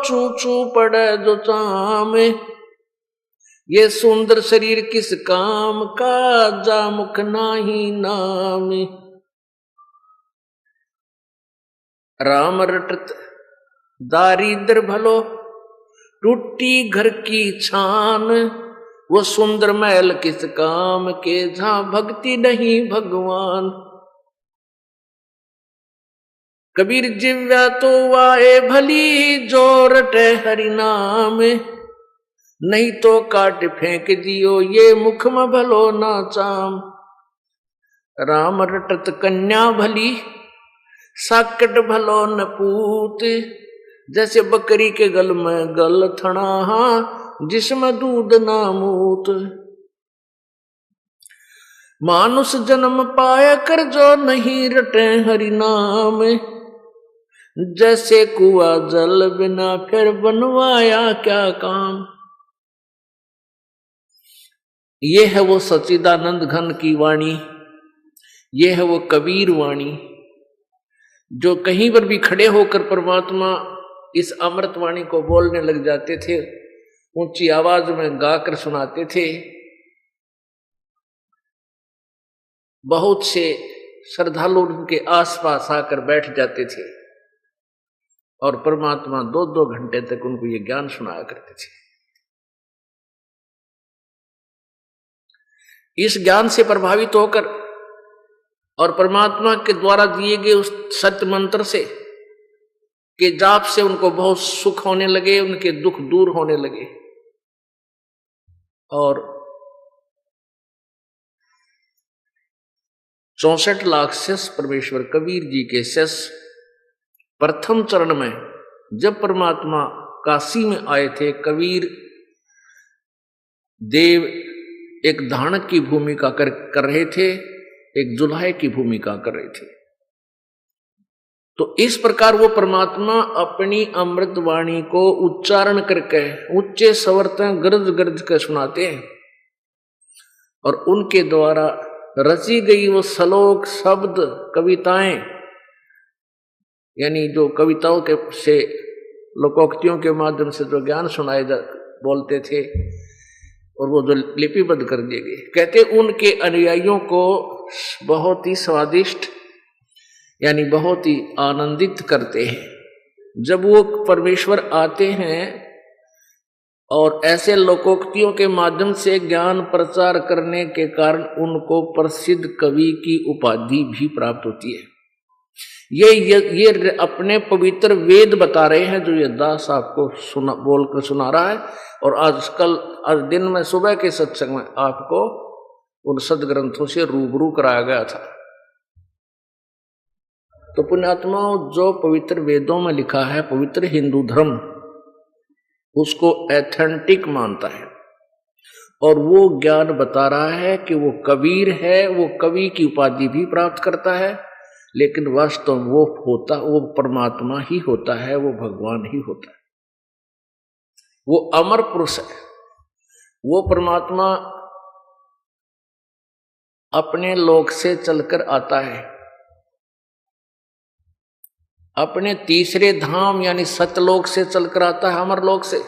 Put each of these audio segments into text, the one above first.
चू चू पड़े जो चाम, ये सुंदर शरीर किस काम का, जा मुख नाही नाम। राम रटत दारिद्र भलो, टूटी घर की छान, वो सुंदर महल किस काम के, जहां भक्ति नहीं भगवान। कबीर जिव्या तो वाए भली, जो रटे हरि नाम, नहीं तो काट फेंक दियो, ये मुख में भलो ना चाम। राम रटत कन्या भली, साकट भलो न पूत, जैसे बकरी के गल में गल थना, जिसमें दूध ना मूत। मानुष जन्म पाया कर, जो नहीं रटे हरि नाम, जैसे कुआ जल बिना फिर बनवाया क्या काम। ये है वो सच्चिदानंद घन की वाणी, ये है वो कबीर वाणी, जो कहीं पर भी खड़े होकर परमात्मा इस अमृत वाणी को बोलने लग जाते थे, ऊंची आवाज में गाकर सुनाते थे। बहुत से श्रद्धालु उनके आसपास आकर बैठ जाते थे और परमात्मा 2-2 घंटे तक उनको ये ज्ञान सुनाया करते थे। इस ज्ञान से प्रभावित होकर और परमात्मा के द्वारा दिए गए उस सत्य मंत्र से के जाप से उनको बहुत सुख होने लगे, उनके दुख दूर होने लगे। और 64 लाख शिष्य परमेश्वर कबीर जी के शिष्य प्रथम चरण में जब परमात्मा काशी में आए थे, कबीर देव एक धानक की भूमिका कर रहे थे, एक जुल्हे की भूमिका कर रहे थे। तो इस प्रकार वो परमात्मा अपनी अमृत वाणी को उच्चारण करके उच्चे स्वर तक गरज गरज कर सुनाते हैं और उनके द्वारा रची गई वो श्लोक शब्द कविताएं, यानी जो कविताओं के से लोकोक्तियों के माध्यम से जो ज्ञान सुनाए बोलते थे और वो जो लिपिबद्ध कर दिए गए, कहते उनके अनुयायियों को बहुत ही स्वादिष्ट यानी बहुत ही आनंदित करते हैं। जब वो परमेश्वर आते हैं और ऐसे लोकोक्तियों के माध्यम से ज्ञान प्रचार करने के कारण उनको प्रसिद्ध कवि की उपाधि भी प्राप्त होती है। ये अपने पवित्र वेद बता रहे हैं जो ये दास आपको बोलकर सुना रहा है। और आज दिन में सुबह के सत्संग में आपको उन सदग्रंथों से रूबरू कराया गया था। तो पुण्यात्माओं, जो पवित्र वेदों में लिखा है, पवित्र हिंदू धर्म उसको एथेंटिक मानता है और वो ज्ञान बता रहा है कि वो कबीर है, वो कवि की उपाधि भी प्राप्त करता है, लेकिन वास्तव में वो परमात्मा ही होता है, वो भगवान ही होता है, वो अमर पुरुष है। वो परमात्मा अपने लोक से चलकर आता है, अपने तीसरे धाम यानी सतलोक से चलकर आता है, अमर लोक से,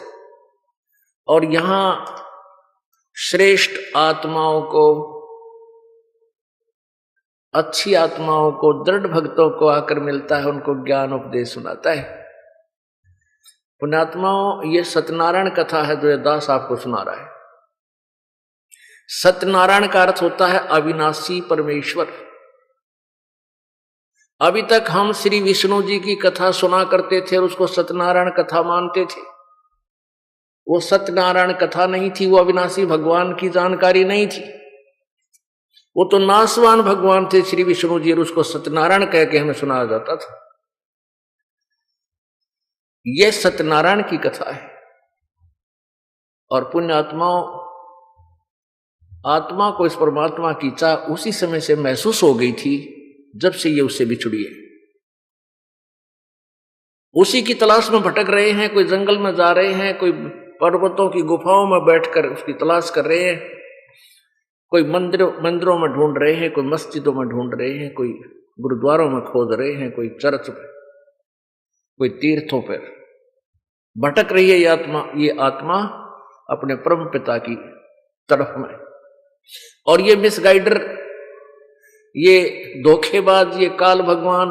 और यहां श्रेष्ठ आत्माओं को, अच्छी आत्माओं को, दृढ़ भक्तों को आकर मिलता है, उनको ज्ञान उपदेश सुनाता है। पुण्यात्माओं, ये सत्यनारायण कथा है जो दास आपको सुना रहा है। सत्यनारायण का अर्थ होता है अविनाशी परमेश्वर। अभी तक हम श्री विष्णु जी की कथा सुना करते थे और उसको सत्यनारायण कथा मानते थे। वो सत्यनारायण कथा नहीं थी, वो अविनाशी भगवान की जानकारी नहीं थी, वो तो नासवान भगवान थे श्री विष्णु जी, और उसको सत्यनारायण कह के हमें सुनाया जाता था। यह सत्यनारायण की कथा है। और पुण्य आत्माओं, आत्मा को इस परमात्मा की चाह उसी समय से महसूस हो गई थी जब से ये उससे बिछड़ी है। उसी की तलाश में भटक रहे हैं, कोई जंगल में जा रहे हैं, कोई पर्वतों की गुफाओं में बैठकर उसकी तलाश कर रहे हैं, कोई मंदिरों में ढूंढ रहे हैं, कोई मस्जिदों में ढूंढ रहे हैं, कोई गुरुद्वारों में खोज रहे हैं, कोई चर्च में, कोई तीर्थों पर। भटक रही है ये आत्मा अपने परम पिता की तरफ में। और ये मिसगाइडर, ये धोखेबाज, ये काल भगवान,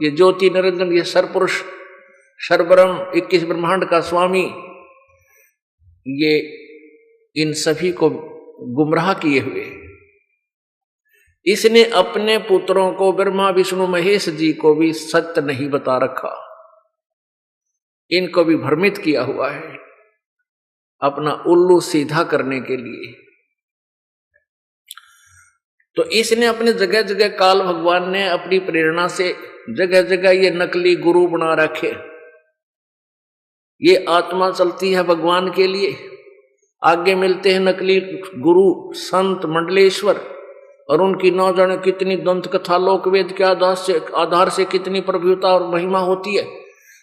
ये ज्योति निरंजन, ये सरपुरुष, सर्वब्रह्म, 21 ब्रह्मांड का स्वामी, ये इन सभी को गुमराह किए हुए इसने अपने पुत्रों को, ब्रह्मा विष्णु महेश जी को भी सत्य नहीं बता रखा, इनको भी भ्रमित किया हुआ है अपना उल्लू सीधा करने के लिए। तो इसने अपने जगह जगह, काल भगवान ने अपनी प्रेरणा से जगह जगह ये नकली गुरु बना रखे। ये आत्मा चलती है भगवान के लिए, आगे मिलते हैं नकली गुरु संत मंडलेश्वर, और उनकी न जाने कितनी दंत कथा लोकवेद के आधार से कितनी प्रभुता और महिमा होती है।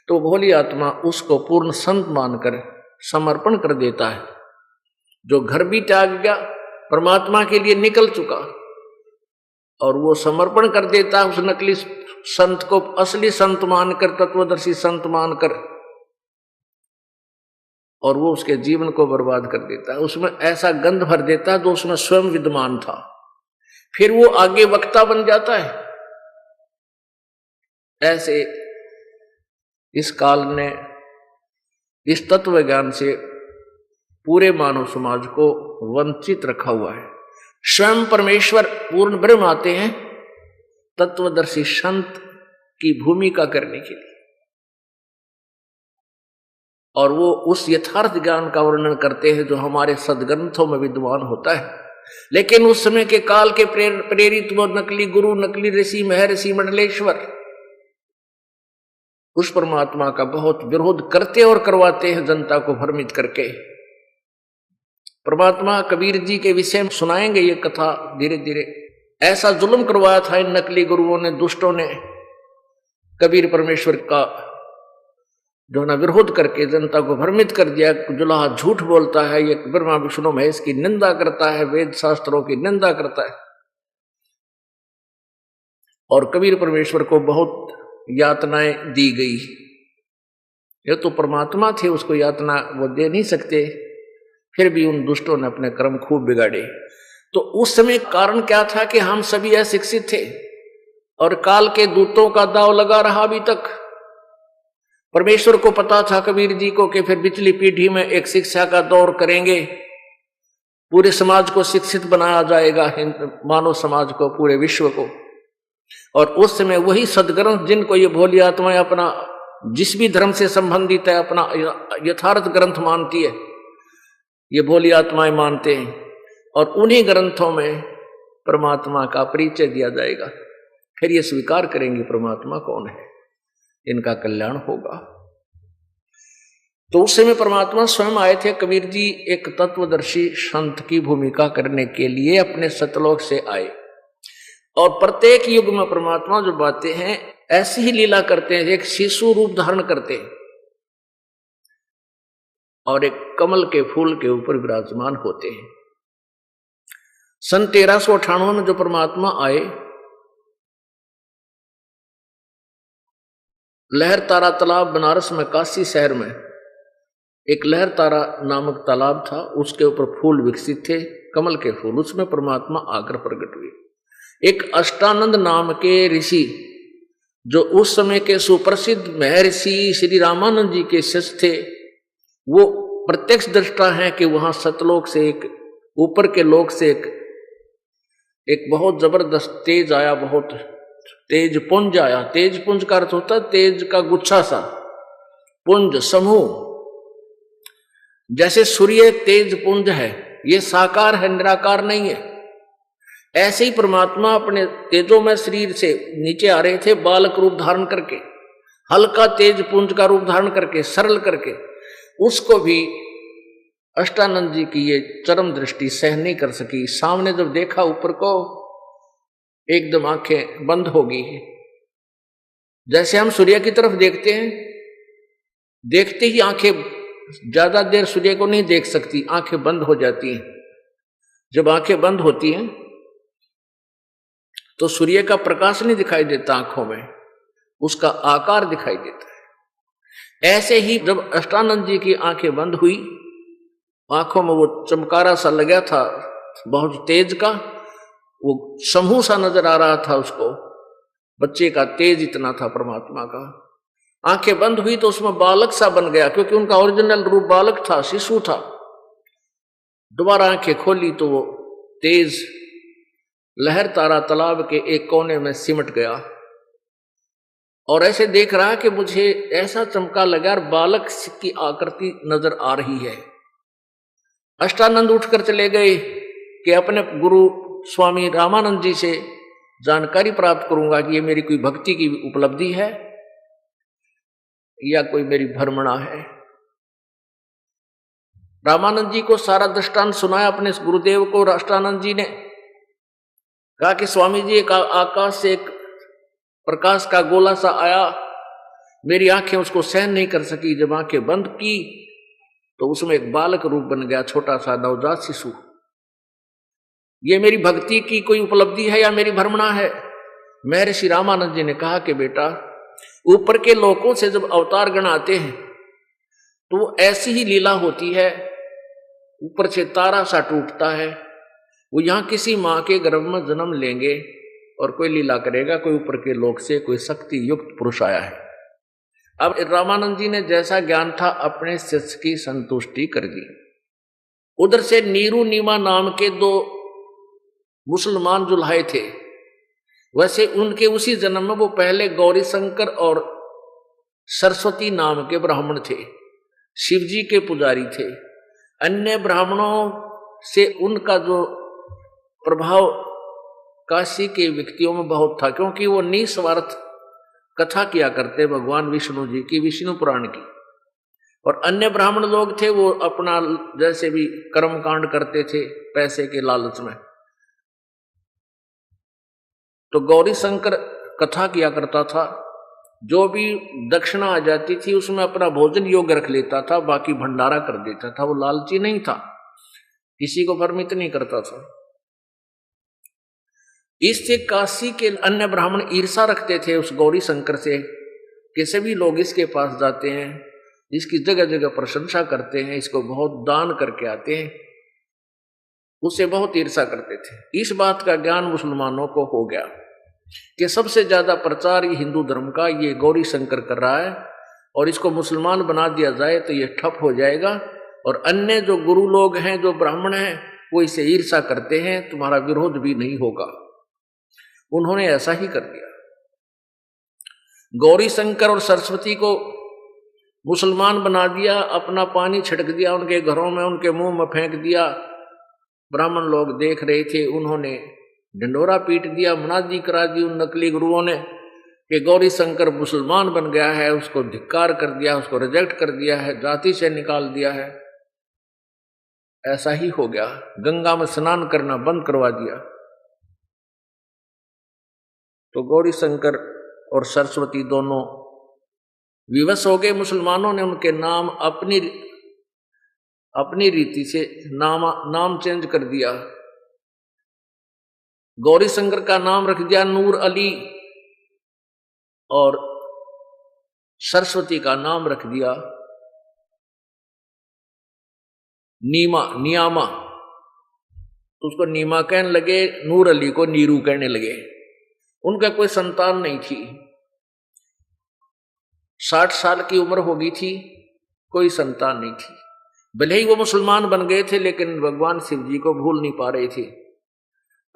तो भोली आत्मा उसको पूर्ण संत मानकर समर्पण कर देता है। जो घर भी त्याग गया, परमात्मा के लिए निकल चुका, और वो समर्पण कर देता है उस नकली संत को असली संत मानकर, तत्वदर्शी संत मानकर, और वो उसके जीवन को बर्बाद कर देता है। उसमें ऐसा गंध भर देता है जो उसमें स्वयं विद्यमान था। फिर वो आगे वक्ता बन जाता है। ऐसे इस काल ने इस तत्व ज्ञान से पूरे मानव समाज को वंचित रखा हुआ है। स्वयं परमेश्वर पूर्ण ब्रह्म आते हैं तत्वदर्शी संत की भूमिका करने के लिए, और वो उस यथार्थ ज्ञान का वर्णन करते हैं जो हमारे सदग्रंथों में विद्वान होता है। लेकिन उस समय के काल के प्रेरित वो नकली गुरु, नकली ऋषि, महर्षि, मंडलेश्वर उस परमात्मा का बहुत विरोध करते और करवाते हैं जनता को भ्रमित करके। परमात्मा कबीर जी के विषय में सुनाएंगे ये कथा धीरे धीरे। ऐसा जुल्म करवाया था इन नकली गुरुओं ने, दुष्टों ने, कबीर परमेश्वर का जो ना विरोध करके जनता को भ्रमित कर दिया। जुलाहा झूठ बोलता है, ये ब्रह्मा विष्णु महेश की निंदा करता है, वेद शास्त्रों की निंदा करता है, और कबीर परमेश्वर को बहुत यातनाएं दी गई। ये तो परमात्मा थे, उसको यातना वो दे नहीं सकते, फिर भी उन दुष्टों ने अपने कर्म खूब बिगाड़े। तो उस समय कारण क्या था कि हम सभी अशिक्षित थे, और काल के दूतों का दाव लगा रहा अभी तक। परमेश्वर को पता था कबीर जी को कि फिर पिछली पीढ़ी में एक शिक्षा का दौर करेंगे, पूरे समाज को शिक्षित बनाया जाएगा, मानव समाज को, पूरे विश्व को। और उस समय वही सदग्रंथ जिनको ये भोली आत्माएं अपना, जिस भी धर्म से संबंधित है, अपना यथार्थ ग्रंथ मानती है, ये भोली आत्माएं मानते हैं, और उन्हीं ग्रंथों में परमात्मा का परिचय दिया जाएगा। फिर ये स्वीकार करेंगे परमात्मा कौन है, इनका कल्याण होगा। तो उस समय परमात्मा स्वयं आए थे। कबीर जी एक तत्वदर्शी संत की भूमिका करने के लिए अपने सतलोक से आए, और प्रत्येक युग में परमात्मा जो बातें हैं ऐसी ही लीला करते हैं। एक शिशु रूप धारण करते हैं और एक कमल के फूल के ऊपर विराजमान होते हैं। सन 1398 में जो परमात्मा आए, लहर तारा तालाब बनारस में, काशी शहर में एक लहर तारा नामक तालाब था, उसके ऊपर फूल विकसित थे, कमल के फूल। उसमें परमात्मा आकर प्रकट हुए। एक अष्टानंद नाम के ऋषि, जो उस समय के सुप्रसिद्ध महर्षि श्री रामानंद जी के शिष्य थे, वो प्रत्यक्ष दृष्टा है कि वहां सतलोक से, एक ऊपर के लोक से एक बहुत जबरदस्त तेज आया, बहुत तेज पुंज आया। तेज पुंज का अर्थ होता है तेज का गुच्छा सा, पुंज समूह। जैसे सूर्य तेज पुंज है, ये साकार है, निराकार नहीं है। ऐसे ही परमात्मा अपने तेजोमय शरीर से नीचे आ रहे थे, बालक रूप धारण करके, हल्का तेज पुंज का रूप धारण करके, सरल करके। उसको भी अष्टानंद जी की ये चरम दृष्टि सहन नहीं कर सकी। सामने जब देखा ऊपर को, एकदम आंखें बंद हो गई। जैसे हम सूर्य की तरफ देखते हैं, देखते ही आंखें, ज्यादा देर सूर्य को नहीं देख सकती, आंखें बंद हो जाती हैं। जब आंखें बंद होती हैं तो सूर्य का प्रकाश नहीं दिखाई देता आंखों में, उसका आकार दिखाई देता है। ऐसे ही जब अष्टानंद जी की आंखें बंद हुई, आंखों में वो चमकारा सा लगा था बहुत तेज का, वो समूह सा नजर आ रहा था उसको, बच्चे का तेज इतना था परमात्मा का। आंखें बंद हुई तो उसमें बालक सा बन गया, क्योंकि उनका ओरिजिनल रूप बालक था, शिशु था। दोबारा आंखें खोली तो वो तेज लहर तारा तालाब के एक कोने में सिमट गया, और ऐसे देख रहा कि मुझे ऐसा चमका लगा और बालक की आकृति नजर आ रही है। अष्टानंद उठकर चले गए कि अपने गुरु स्वामी रामानंद जी से जानकारी प्राप्त करूंगा कि ये मेरी कोई भक्ति की उपलब्धि है या कोई मेरी भ्रमणा है। रामानंद जी को सारा दृष्टांत सुनाया अपने गुरुदेव को। अष्टानंद जी ने कहा कि स्वामी जी, एक आकाश से एक प्रकाश का गोला सा आया, मेरी आंखें उसको सहन नहीं कर सकी। जब आंखें बंद की तो उसमें एक बालक रूप बन गया, छोटा सा नवजात शिशु। ये मेरी भक्ति की कोई उपलब्धि है या मेरी भ्रमणा है? महर्षि रामानंद जी ने कहा कि बेटा, ऊपर के लोकों से जब अवतार गण आते हैं तो वो ऐसी ही लीला होती है, ऊपर से तारा सा टूटता है, वो यहां किसी मां के गर्भ में जन्म लेंगे और कोई लीला करेगा, कोई ऊपर के लोक से कोई शक्ति युक्त पुरुष आया है। अब रामानंद जी ने जैसा ज्ञान था अपने शिष्य की संतुष्टि कर दी। उधर से नीरू नीमा नाम के दो मुसलमान जुल्हाए थे, वैसे उनके उसी जन्म में वो पहले गौरी शंकर और सरस्वती नाम के ब्राह्मण थे, शिवजी के पुजारी थे। अन्य ब्राह्मणों से उनका जो प्रभाव काशी के व्यक्तियों में बहुत था, क्योंकि वो निस्वार्थ कथा किया करते भगवान विष्णु जी की, विष्णु पुराण की। और अन्य ब्राह्मण लोग थे वो अपना जैसे भी कर्म कांड करते थे पैसे के लालच में। तो गौरी शंकर कथा किया करता था, जो भी दक्षिणा आ जाती थी उसमें अपना भोजन योग्य रख लेता था, बाकी भंडारा कर देता था। वो लालची नहीं था, किसी को भ्रमित नहीं करता था। इससे काशी के अन्य ब्राह्मण ईर्षा रखते थे उस गौरी शंकर से कि सभी लोग इसके पास जाते हैं, इसकी जगह जगह प्रशंसा करते हैं, इसको बहुत दान करके आते हैं, उससे बहुत ईर्षा करते थे। इस बात का ज्ञान मुसलमानों को हो गया कि सबसे ज्यादा प्रचार ये हिंदू धर्म का ये गौरी शंकर कर रहा है, और इसको मुसलमान बना दिया जाए तो ये ठप हो जाएगा, और अन्य जो गुरु लोग हैं, जो ब्राह्मण हैं, वो इसे ईर्षा करते हैं, तुम्हारा विरोध भी नहीं होगा। उन्होंने ऐसा ही कर दिया। गौरी शंकर और सरस्वती को मुसलमान बना दिया, अपना पानी छिड़क दिया उनके घरों में, उनके मुंह में फेंक दिया। ब्राह्मण लोग देख रहे थे, उन्होंने ढिंडोरा पीट दिया, मुनादी करा दी उन नकली गुरुओं ने कि गौरी शंकर मुसलमान बन गया है, उसको धिक्कार कर दिया, उसको रिजेक्ट कर दिया है, जाति से निकाल दिया है। ऐसा ही हो गया, गंगा में स्नान करना बंद करवा दिया। तो गौरी शंकर और सरस्वती दोनों विवश हो गए। मुसलमानों ने उनके नाम अपनी रीति से नाम चेंज कर दिया। गौरी शंकर का नाम रख दिया नूर अली, और सरस्वती का नाम रख दिया नियामा। तो उसको नीमा कहने लगे, नूर अली को नीरू कहने लगे। उनका कोई संतान नहीं थी, 60 साल की उम्र हो गई थी, कोई संतान नहीं थी। भले ही वो मुसलमान बन गए थे, लेकिन भगवान शिव जी को भूल नहीं पा रहे थे।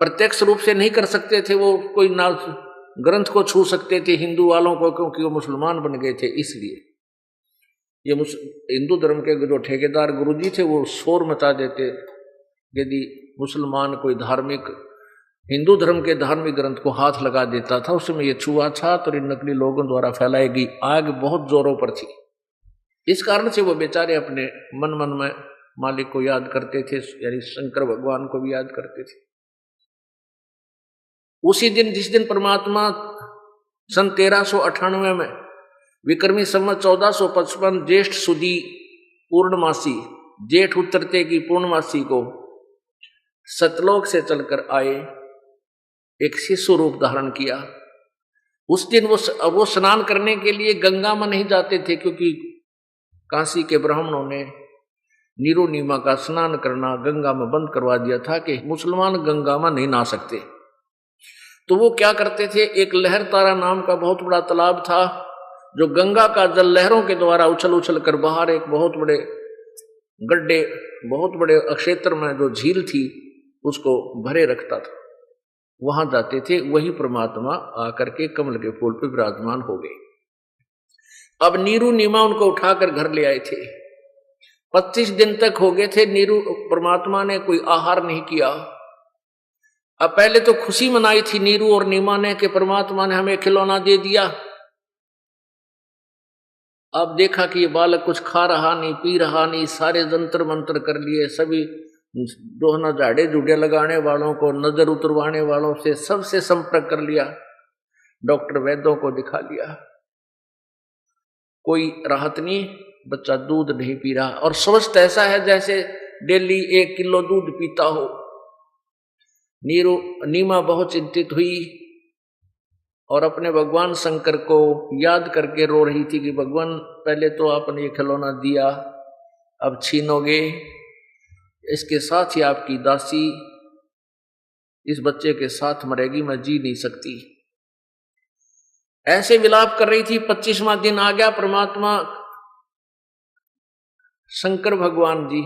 प्रत्यक्ष रूप से नहीं कर सकते थे वो, कोई ना ग्रंथ को छू सकते थे हिंदू वालों को, क्योंकि वो मुसलमान बन गए थे। इसलिए ये हिंदू धर्म के जो ठेकेदार गुरुजी थे वो शोर मचा देते यदि मुसलमान कोई धार्मिक हिंदू धर्म के धार्मिक ग्रंथ को हाथ लगा देता था। उसमें ये छुआछात और इन नकली लोगों द्वारा फैलाई गई आग बहुत जोरों पर थी। इस कारण से वो बेचारे अपने मन मन में मालिक को याद करते थे, यानी शंकर भगवान को भी याद करते थे। उसी दिन जिस दिन परमात्मा सन 1398 में विक्रमी संवत 1455 ज्येष्ठ सुदी पूर्णमासी, जेठ उतरते की पूर्णमासी को सतलोक से चलकर आए, एक शिशु रूप धारण किया। उस दिन वो स्नान करने के लिए गंगा में नहीं जाते थे, क्योंकि काशी के ब्राह्मणों ने नीरू नीमा का स्नान करना गंगा में बंद करवा दिया था कि मुसलमान गंगा में नहीं नहा सकते। तो वो क्या करते थे, एक लहर तारा नाम का बहुत बड़ा तालाब था जो गंगा का जल लहरों के द्वारा उछल उछल कर बाहर एक बहुत बड़े गड्ढे, बहुत बड़े क्षेत्र में जो झील थी उसको भरे रखता था। वहां जाते थे, वही परमात्मा आकर के कमल के फूल पर विराजमान हो गए। अब नीरू नीमा उनको उठाकर घर ले आए थे। 25 दिन तक हो गए थे, नीरू परमात्मा ने कोई आहार नहीं किया। अब पहले तो खुशी मनाई थी नीरू और नीमा ने कि परमात्मा ने हमें खिलौना दे दिया। अब देखा कि ये बालक कुछ खा रहा नहीं, पी रहा नहीं, सारे जंतर मंत्र कर लिए, सभी दोहना झाड़े झूठे लगाने वालों को, नजर उतरवाने वालों से सबसे संपर्क कर लिया, डॉक्टर वैद्यों को दिखा लिया, कोई राहत नहीं। बच्चा दूध नहीं पी रहा और स्वस्थ ऐसा है जैसे डेली 1 किलो दूध पीता हो। नीमा बहुत चिंतित हुई और अपने भगवान शंकर को याद करके रो रही थी कि भगवान पहले तो आपने ये खिलौना दिया, अब छीनोगे, इसके साथ ही आपकी दासी इस बच्चे के साथ मरेगी, मैं जी नहीं सकती। ऐसे विलाप कर रही थी। 25वां दिन आ गया। परमात्मा शंकर भगवान जी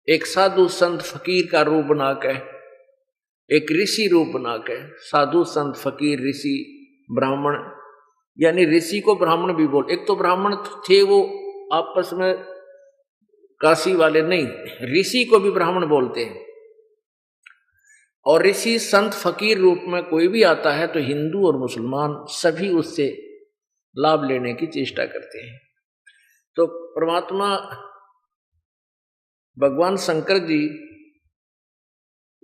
एक साधु संत फकीर का रूप बनाकर, एक ऋषि रूप बनाकर, साधु संत फकीर ऋषि ब्राह्मण, यानी ऋषि को ब्राह्मण भी बोल, एक तो ब्राह्मण थे वो आपस में काशी वाले, नहीं, ऋषि को भी ब्राह्मण बोलते हैं। और ऋषि संत फकीर रूप में कोई भी आता है तो हिंदू और मुसलमान सभी उससे लाभ लेने की चेष्टा करते हैं। तो परमात्मा भगवान शंकर जी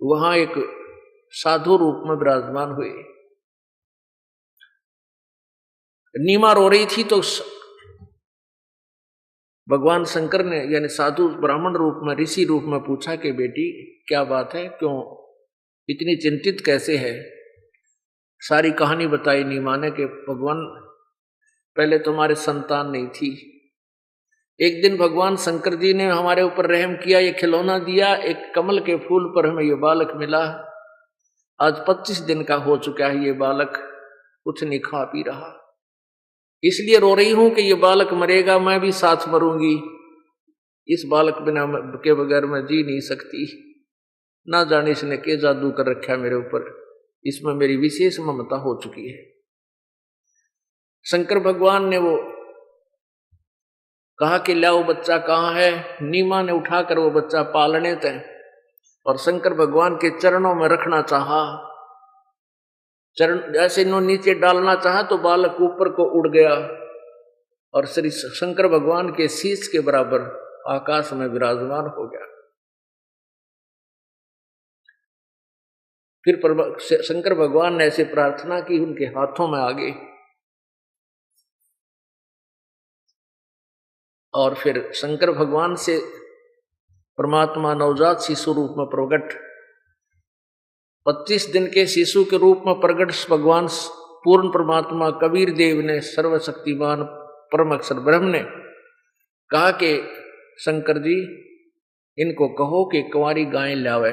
वहां एक साधु रूप में विराजमान हुए। नीमा रो रही थी तो भगवान शंकर ने यानी साधु ब्राह्मण रूप में, ऋषि रूप में पूछा कि बेटी क्या बात है, क्यों इतनी चिंतित कैसे है। सारी कहानी बताई नीमा ने कि भगवान पहले तुम्हारे संतान नहीं थी, एक दिन भगवान शंकर जी ने हमारे ऊपर रहम किया, ये खिलौना दिया, एक कमल के फूल पर हमें ये बालक मिला। आज 25 दिन का हो चुका है, ये बालक कुछ नहीं खा पी रहा, इसलिए रो रही हूं कि ये बालक मरेगा, मैं भी साथ मरूंगी, इस बालक बिना के बगैर मैं जी नहीं सकती। ना जाने इसने क्या जादू कर रखा मेरे ऊपर, इसमें मेरी विशेष ममता हो चुकी है। शंकर भगवान ने वो कहा कि लाओ बच्चा कहाँ है। नीमा ने उठाकर वो बच्चा पालने थे और शंकर भगवान के चरणों में रखना चाहा। चरण जैसे इन्होंने नीचे डालना चाहा तो बालक ऊपर को उड़ गया और श्री शंकर भगवान के शीश के बराबर आकाश में विराजमान हो गया। फिर शंकर भगवान ने ऐसे प्रार्थना की, उनके हाथों में आ गए और फिर शंकर भगवान से परमात्मा नवजात शिशु रूप में प्रकट, 25 दिन के शिशु के रूप में प्रकट भगवान पूर्ण परमात्मा कबीर देव ने, सर्वशक्तिमान परम अक्षर ब्रह्म ने कहा कि शंकर जी इनको कहो कि कुंवारी गाय लावे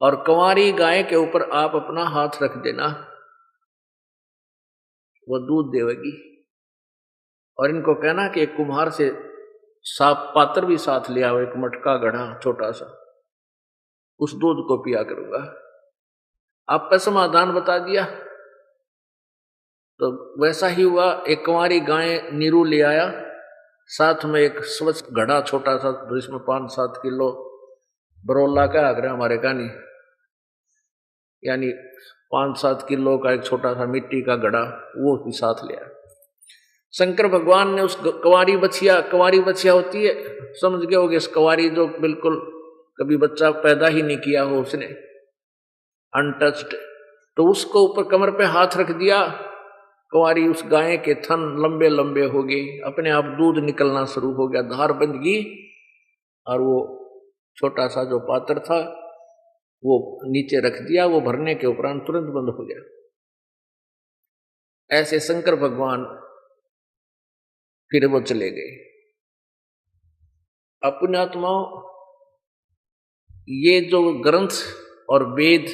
और कुंवारी गाय के ऊपर आप अपना हाथ रख देना, वो दूध देवेगी। और इनको कहना कि एक कुम्हार से साफ पात्र भी साथ ले आओ, एक मटका गढ़ा छोटा सा, उस दूध को पिया करूंगा। आपका समाधान बता दिया। तो वैसा ही हुआ। एक कुंवारी गाय नीरू ले आया, साथ में एक स्वच्छ घड़ा छोटा सा जिसमें 5-7 किलो बरोला का आग्रह हमारे का नहीं, यानी 5-7 किलो का एक छोटा सा मिट्टी का घड़ा, वो भी साथ लिया। शंकर भगवान ने उस कुंवारी बछिया होती है, समझ गए होगे, इस कुंवारी जो बिल्कुल कभी बच्चा पैदा ही नहीं किया हो उसने, अनटच्ड, तो उसको ऊपर कमर पे हाथ रख दिया। कुंवारी उस गाय के थन लंबे लंबे हो गए, अपने आप दूध निकलना शुरू हो गया, धार बंध गई और वो छोटा सा जो पात्र था वो नीचे रख दिया, वो भरने के उपरांत तुरंत बंद हो गया। ऐसे शंकर भगवान फिर वो चले गए। अपने आत्माओं, ये जो ग्रंथ और वेद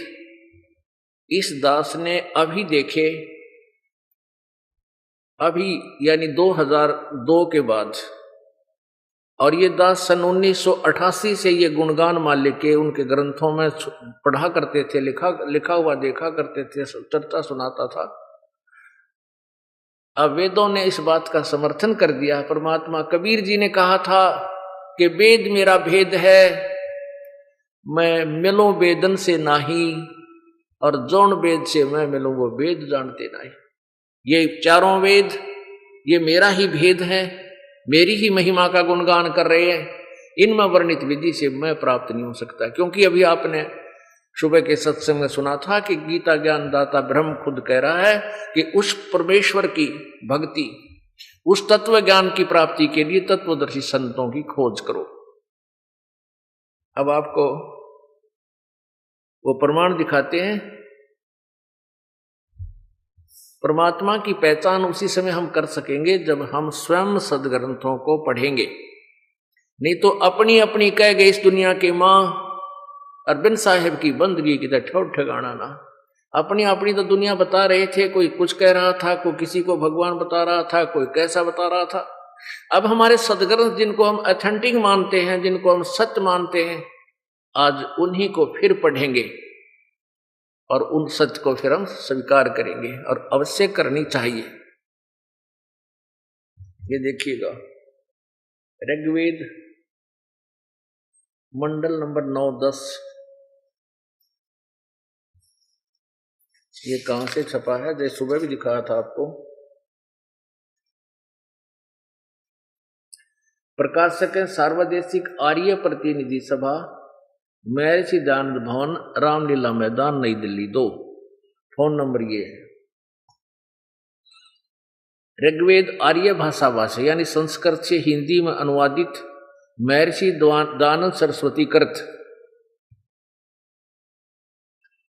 इस दास ने अभी देखे, अभी यानी 2002 के बाद। और ये दास सन 1988 से ये गुणगान माल्य के उनके ग्रंथों में पढ़ा करते थे, लिखा हुआ देखा करते थे, चर्चा सुनाता था। अब वेदों ने इस बात का समर्थन कर दिया। परमात्मा कबीर जी ने कहा था कि वेद मेरा भेद है, मैं मिलूं वेदन से नाही, और जौन वेद से मैं मिलूं वो वेद जानते नहीं। ये चारों वेद ये मेरा ही भेद है, मेरी ही महिमा का गुणगान कर रहे हैं, इनमें वर्णित विधि से मैं प्राप्त नहीं हो सकता। क्योंकि अभी आपने सुबह के सत्संग में सुना था कि गीता ज्ञान दाता ब्रह्म खुद कह रहा है कि उस परमेश्वर की भक्ति, उस तत्व ज्ञान की प्राप्ति के लिए तत्वदर्शी संतों की खोज करो। अब आपको वो प्रमाण दिखाते हैं। परमात्मा की पहचान उसी समय हम कर सकेंगे जब हम स्वयं सदग्रंथों को पढ़ेंगे। नहीं तो अपनी अपनी कह गए इस दुनिया के मां अरविंद साहिब की बंदगी की ठोर ठिकाना ना। अपनी अपनी तो दुनिया बता रहे थे, कोई कुछ कह रहा था, कोई किसी को भगवान बता रहा था, कोई कैसा बता रहा था। अब हमारे सदग्रंथ जिनको हम ऑथेंटिक मानते हैं, जिनको हम सत्य मानते हैं, आज उन्हीं को फिर पढ़ेंगे और उन सत्य को फिर हम स्वीकार करेंगे, और अवश्य करनी चाहिए। ये देखिएगा, ऋग्वेद मंडल नंबर 9-10, ये कहां से छपा है? जैसे सुबह भी दिखाया था आपको। प्रकाशक है सार्वदेशिक आर्य प्रतिनिधि सभा, महर्षि दयानंद भवन, रामलीला मैदान, नई दिल्ली 2। फोन नंबर ये है। ऋग्वेद आर्य भाषा यानी संस्कृत से हिंदी में अनुवादित, महर्षि दयानंद सरस्वती कृत,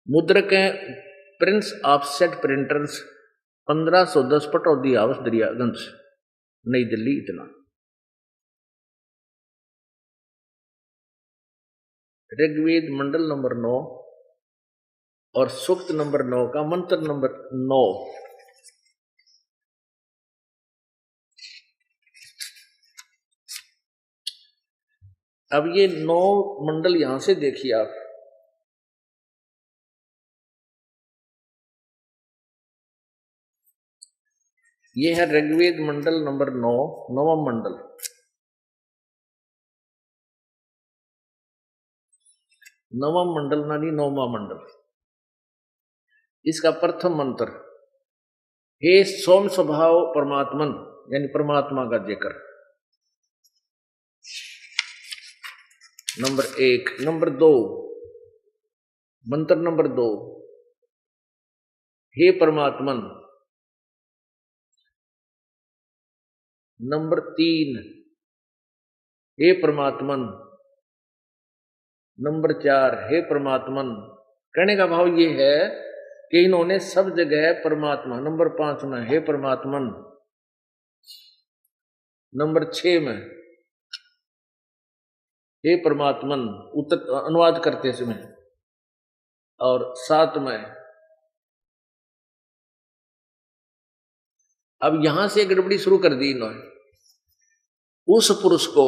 मुद्रक है Prince offset printers, 1510 Pataudi house Daryaganj, नई दिल्ली। इतना। ऋग्वेद मंडल नंबर 9 और सूक्त नंबर 9 का मंत्र नंबर 9। अब ये 9 मंडल यहां से देखिए आप। ये है ऋग्वेद मंडल नंबर 9, नवम मंडल। नवम मंडल यानी 9वां मंडल। इसका प्रथम मंत्र, हे सोम स्वभाव परमात्मन, यानी परमात्मा का जिक्र। नंबर 1। नंबर 2, मंत्र नंबर 2, हे परमात्मन। नंबर 3, हे परमात्मन। नंबर 4, हे परमात्मन। कहने का भाव ये है कि इन्होंने सब जगह परमात्मा। नंबर 5 में हे परमात्मन। नंबर 6 में हे परमात्मन अनुवाद करते समय, और 7 में। अब यहां से गड़बड़ी शुरू कर दी इन्होंने। उस पुरुष को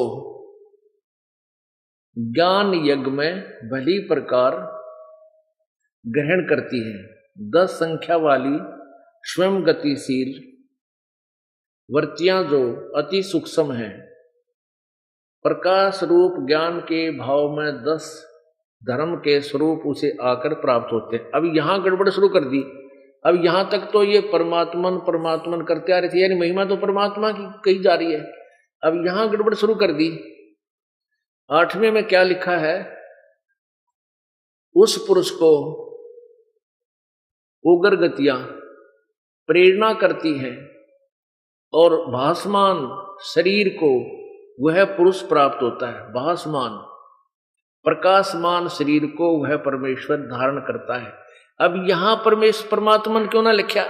ज्ञान यज्ञ में भली प्रकार ग्रहण करती है, 10 संख्या वाली स्वयं गतिशील वृत्तियां जो अति सूक्ष्म है, प्रकाश रूप ज्ञान के भाव में 10 धर्म के स्वरूप उसे आकर प्राप्त होते हैं। अब यहां गड़बड़ शुरू कर दी। अब यहां तक तो ये परमात्मन परमात्मन करते आ रहे थे, यानी महिमा तो परमात्मा की कही जा रही है। अब यहां गड़बड़ शुरू कर दी। 8वें में क्या लिखा है? उस पुरुष को उग्र गतियां प्रेरणा करती हैं और भासमान शरीर को वह पुरुष प्राप्त होता है। भासमान प्रकाशमान शरीर को वह परमेश्वर धारण करता है। अब यहां परमात्मन क्यों ना लिखा?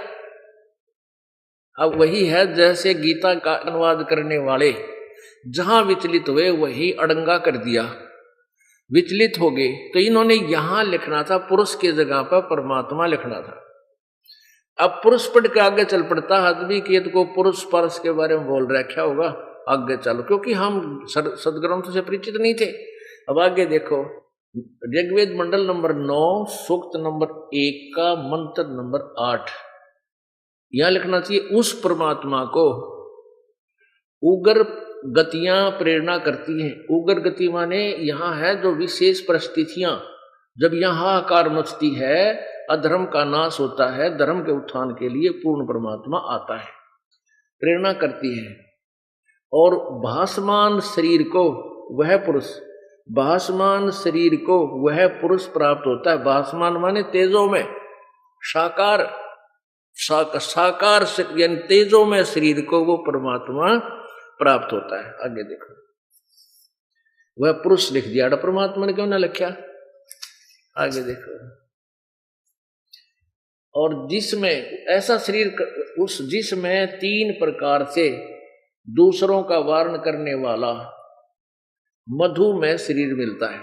अब वही है जैसे गीता का अनुवाद करने वाले जहां विचलित हुए वही अड़ंगा कर दिया, विचलित हो गए। तो इन्होंने यहां लिखना था पुरुष की जगह पर परमात्मा लिखना था। अब पुरुष पढ़ के आगे चल पड़ता आदमी की तो को पुरुष परस के बारे में बोल रहा क्या होगा आगे चलो, क्योंकि हम सदग्रंथों से परिचित नहीं थे। अब आगे देखो ऋग्वेद मंडल नंबर 9 सूक्त नंबर 1 का मंत्र नंबर 8, यहां लिखना चाहिए उस परमात्मा को उग्र गतियां प्रेरणा करती हैं। उग्र गति माने यहां है जो विशेष परिस्थितियां, जब यहां हाहाकार मचती है, अधर्म का नाश होता है, धर्म के उत्थान के लिए पूर्ण परमात्मा आता है, प्रेरणा करती है। और भासमान शरीर को वह पुरुष, भासमान शरीर को वह पुरुष प्राप्त होता है। भासमान माने तेजो में, साकार साकार यानी तेजो में शरीर को वो परमात्मा प्राप्त होता है। आगे देखो वह पुरुष लिख दिया, परमात्मा ने क्यों ना लिखा? आगे देखो और जिसमें ऐसा शरीर उस जिसमें 3 प्रकार से दूसरों का वारण करने वाला मधु में शरीर मिलता है,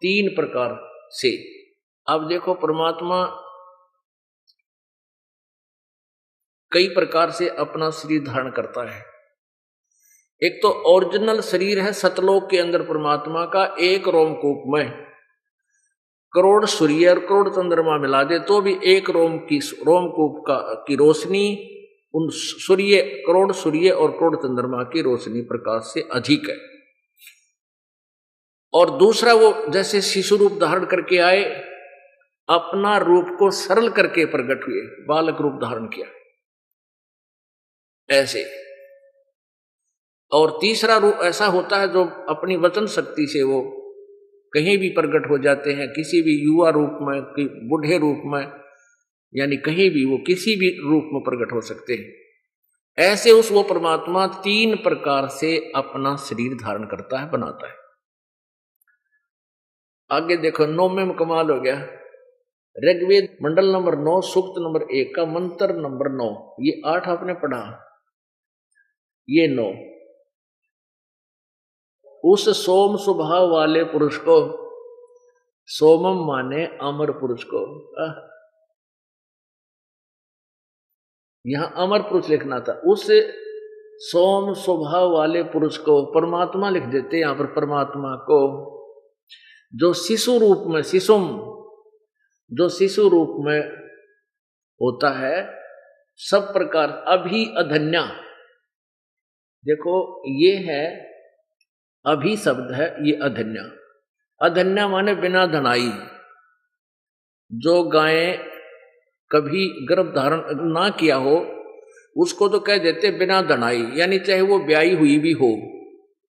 3 प्रकार से। अब देखो परमात्मा कई प्रकार से अपना शरीर धारण करता है। एक तो ओरिजिनल शरीर है सतलोक के अंदर परमात्मा का, एक रोमकूप में करोड़ सूर्य और करोड़ चंद्रमा मिला दे तो भी एक रोमकूप की रोशनी उन सूर्य, करोड़ सूर्य और करोड़ चंद्रमा की रोशनी प्रकाश से अधिक है। और दूसरा वो जैसे शिशु रूप धारण करके आए, अपना रूप को सरल करके प्रकट हुए, बालक रूप धारण किया ऐसे। और तीसरा रूप ऐसा होता है जो अपनी वचन शक्ति से वो कहीं भी प्रकट हो जाते हैं, किसी भी युवा रूप में, बूढ़े रूप में, यानी कहीं भी वो किसी भी रूप में प्रकट हो सकते हैं। ऐसे उस वो परमात्मा 3 प्रकार से अपना शरीर धारण करता है, बनाता है। आगे देखो 9 में कमाल हो गया। ऋग्वेद मंडल नंबर 9 सूक्त नंबर 1 का मंत्र नंबर 9, ये 8 आपने पढ़ा, ये 9। उस सोम स्वभाव वाले पुरुष को, सोमम माने अमर पुरुष को, यहां अमर पुरुष लिखना था। उस सोम स्वभाव वाले पुरुष को परमात्मा लिख देते यहां पर, परमात्मा को जो शिशु रूप में, शिशुम जो शिशु रूप में होता है, सब प्रकार अभी अधन्या। देखो ये है अभी शब्द है, ये अधन्या, अधन्या माने बिना धनाई। जो गायें कभी गर्भ धारण ना किया हो उसको तो कह देते बिना धनाई, यानी चाहे वो ब्याई हुई भी हो,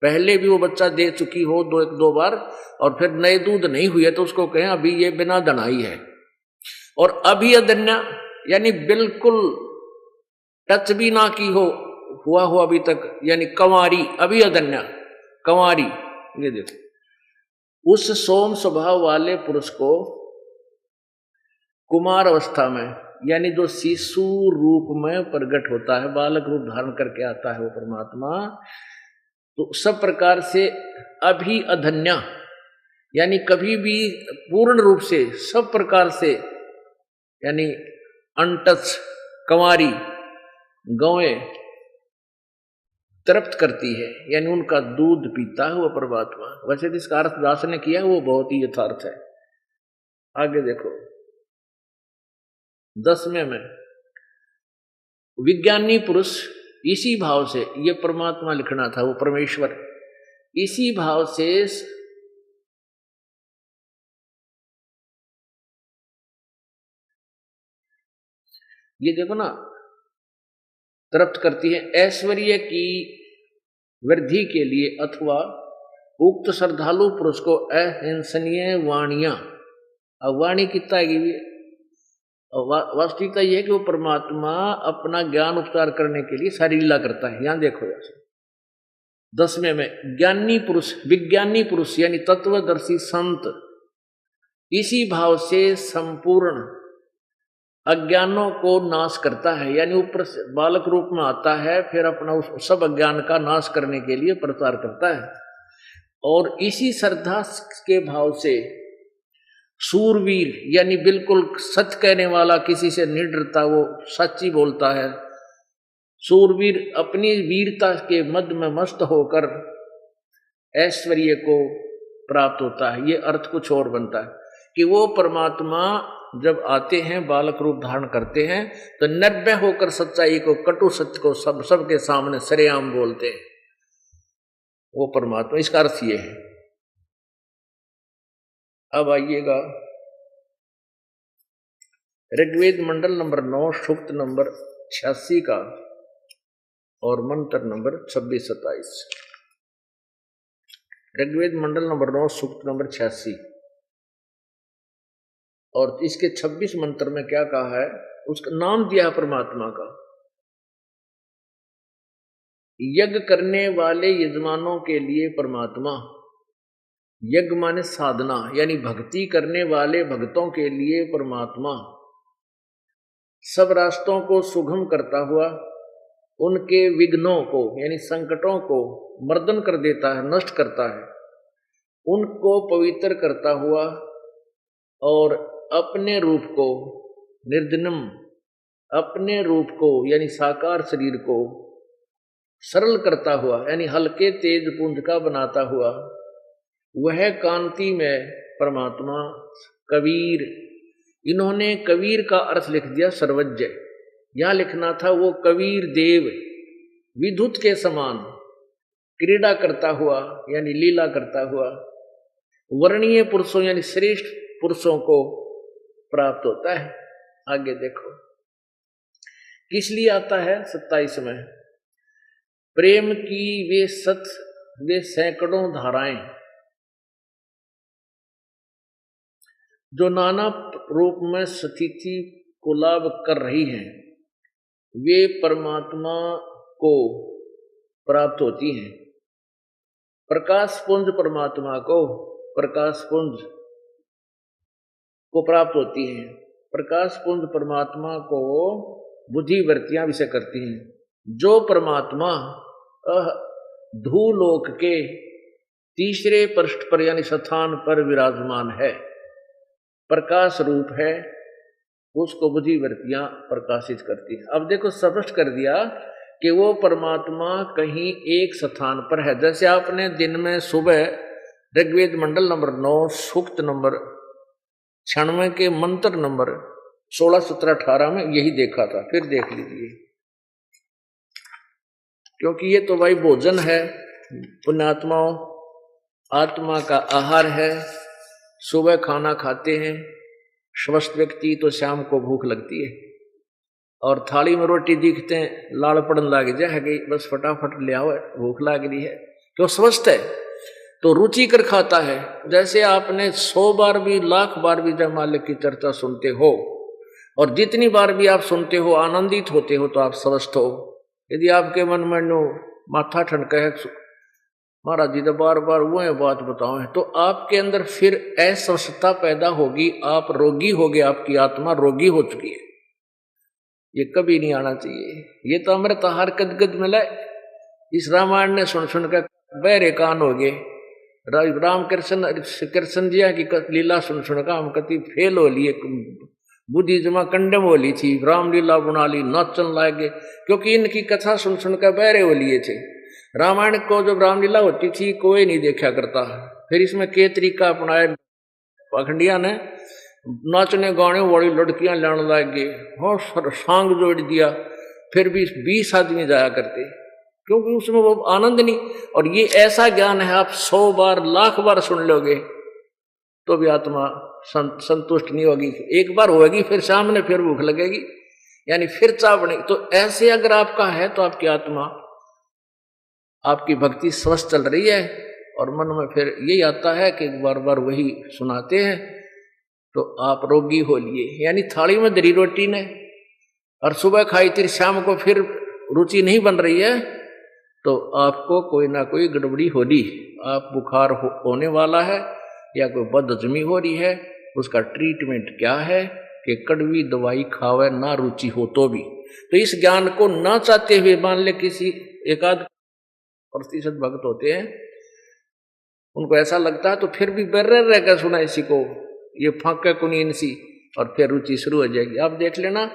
पहले भी वो बच्चा दे चुकी हो 2 बार और फिर नए दूध नहीं हुए तो उसको कहें अभी ये बिना धनाई है। और अभी अधन्या यानी बिल्कुल टच भी ना की हो, हुआ हो अभी तक, यानी कंवारी, अभी अधन्या कंवारी। ये देखो उस सोम स्वभाव वाले पुरुष को कुमार अवस्था में, यानी जो शिशु रूप में प्रकट होता है, बालक रूप धारण करके आता है वो परमात्मा, तो सब प्रकार से अभी अधन्या यानी कभी भी पूर्ण रूप से, सब प्रकार से, यानी अनटच कंवारी गौएं तृप्त करती है, यानी उनका दूध पीता है वो परमात्मा। वैसे जिसका अर्थ दास ने किया वो बहुत ही यथार्थ है। आगे देखो 10वें में विज्ञानी पुरुष, इसी भाव से, ये परमात्मा लिखना था, वो परमेश्वर इसी भाव से ये देखो ना तृप्त करती है ऐश्वर्य की वृद्धि के लिए, अथवा उक्त श्रद्धालु पुरुष को अहिंसनीय वाणियां, अब वाणी कितना है, वास्तविकता यह है कि वो परमात्मा अपना ज्ञान उपचार करने के लिए सारी लीला करता है। यहां देखो 10वें में ज्ञानी पुरुष, विज्ञानी पुरुष यानी तत्वदर्शी संत इसी भाव से संपूर्ण अज्ञानों को नाश करता है, यानी ऊपर से बालक रूप में आता है, फिर अपना उस सब अज्ञान का नाश करने के लिए प्रचार करता है। और इसी श्रद्धा के भाव से सूरवीर यानी बिल्कुल सच कहने वाला, किसी से नहीं डरता, वो सच ही बोलता है। सूरवीर अपनी वीरता के मध्य में मस्त होकर ऐश्वर्य को प्राप्त होता है। ये अर्थ कुछ और बनता है कि वो परमात्मा जब आते हैं, बालक रूप धारण करते हैं, तो निर्भय होकर सच्चाई को, कटु सत्य को सबके सामने सरेआम बोलते हैं, वो परमात्मा। इसका अर्थ ये है। अब आइएगा ऋग्वेद मंडल नंबर 9 सूक्त नंबर 86 का और मंत्र नंबर 26-27। ऋग्वेद मंडल नंबर 9 सूक्त नंबर 86 और इसके 26 मंत्र में क्या कहा है, उसका नाम दिया परमात्मा का। यज्ञ करने वाले यजमानों के लिए परमात्मा, यज्ञ माने साधना, यानी भक्ति करने वाले भक्तों के लिए परमात्मा सब रास्तों को सुगम करता हुआ उनके विघ्नों को यानी संकटों को मर्दन कर देता है, नष्ट करता है, उनको पवित्र करता हुआ और अपने रूप को निर्दिनम, अपने रूप को यानी साकार शरीर को सरल करता हुआ यानी हल्के तेज पुंज का बनाता हुआ, वह कांति में परमात्मा कबीर। इन्होंने कबीर का अर्थ लिख दिया सर्वज्ञ, यहां लिखना था वो कबीर देव विद्युत के समान क्रीड़ा करता हुआ यानी लीला करता हुआ वर्णीय पुरुषों यानी श्रेष्ठ पुरुषों को प्राप्त होता है। आगे देखो किस लिए आता है 27 में, प्रेम की वे सैकड़ों धाराएं जो नाना रूप में स्थिति को लाभ कर रही हैं, वे परमात्मा को प्राप्त होती हैं। प्रकाश पुंज परमात्मा को, प्रकाश पुंज को प्राप्त होती हैं। प्रकाश पुंज परमात्मा को बुद्धिवृत्तियां विषय करती हैं। जो परमात्मा धूलोक के तीसरे पृष्ठ पर यानी स्थान पर विराजमान है, प्रकाश रूप है, उसको बुद्धिवृत्तियां प्रकाशित करती है। अब देखो स्पष्ट कर दिया कि वो परमात्मा कहीं एक स्थान पर है। जैसे आपने दिन में सुबह ऋग्वेद मंडल नंबर 9 सूक्त नंबर 96 के मंत्र नंबर 16, 17, 18 में यही देखा था, फिर देख लीजिए, क्योंकि ये तो भाई भोजन है, पुण्यात्माओं आत्मा का आहार है। सुबह खाना खाते हैं स्वस्थ व्यक्ति तो शाम को भूख लगती है, और थाली में रोटी दिखते हैं लाल पड़न लग जाएगी, बस फटाफट ले आओ, भूख लग रही है, क्यों स्वस्थ है तो रुचि कर खाता है। जैसे आपने 100 बार भी, लाख बार भी जब मालिक की चर्चा सुनते हो, और जितनी बार भी आप सुनते हो आनंदित होते हो, तो आप स्वस्थ हो। यदि आपके मन में नो माथा ठनका है, महाराज जी तो बार बार वो बात बताओ है, तो आपके अंदर फिर अस्वस्थता पैदा होगी, आप रोगी हो गए, आपकी आत्मा रोगी हो चुकी है। ये कभी नहीं आना चाहिए। ये तो अमृत आहार गदगद मिला। इस रामायण ने सुन सुन कर बहरे कान हो गए। राम कृष्ण जी की लीला सुन सुन का हम कति फेल हो लिए, बुद्धि जमा कंडम हो ली थी, रामलीला बना ली, नाचन लागे, क्योंकि इनकी कथा सुन सुन कर बहरे हो लिए थे। रामायण को जब रामलीला होती थी कोई नहीं देखा करता, फिर इसमें के तरीका अपनाया पाखंडिया ने, नाचने गाने वाली लड़कियां लाने लग गए, हाँ सांग जोड़ दिया, फिर भी 20 आदमी जाया करते, क्योंकि उसमें वो आनंद नहीं। और ये ऐसा ज्ञान है, आप 100 बार लाख बार सुन लोगे तो भी आत्मा संतुष्ट नहीं होगी। एक बार होगी, फिर सामने फिर भूख लगेगी, यानी फिर चाह बनेगी। तो ऐसे अगर आपका है तो आपकी आत्मा, आपकी भक्ति स्वस्थ चल रही है, और मन में फिर यही आता है कि बार बार वही सुनाते हैं, तो आप रोगी हो लिए। यानी थाली में दरी रोटी ने और सुबह खाई थी, शाम को फिर रुचि नहीं बन रही है, तो आपको कोई ना कोई गड़बड़ी हो रही, आप बुखार होने वाला है या कोई बदहजमी हो रही है, उसका ट्रीटमेंट क्या है, कि कड़वी दवाई खावे ना रुचि हो तो भी। तो इस ज्ञान को ना चाहते हुए मान ले किसी एकाध प्रतिशत भक्त होते हैं, उनको ऐसा लगता है तो फिर भी बेर्रे रहकर सुना इसी को, ये फांके कुनीन सी, और फिर रुचि शुरू हो जाएगी। आप देख लेना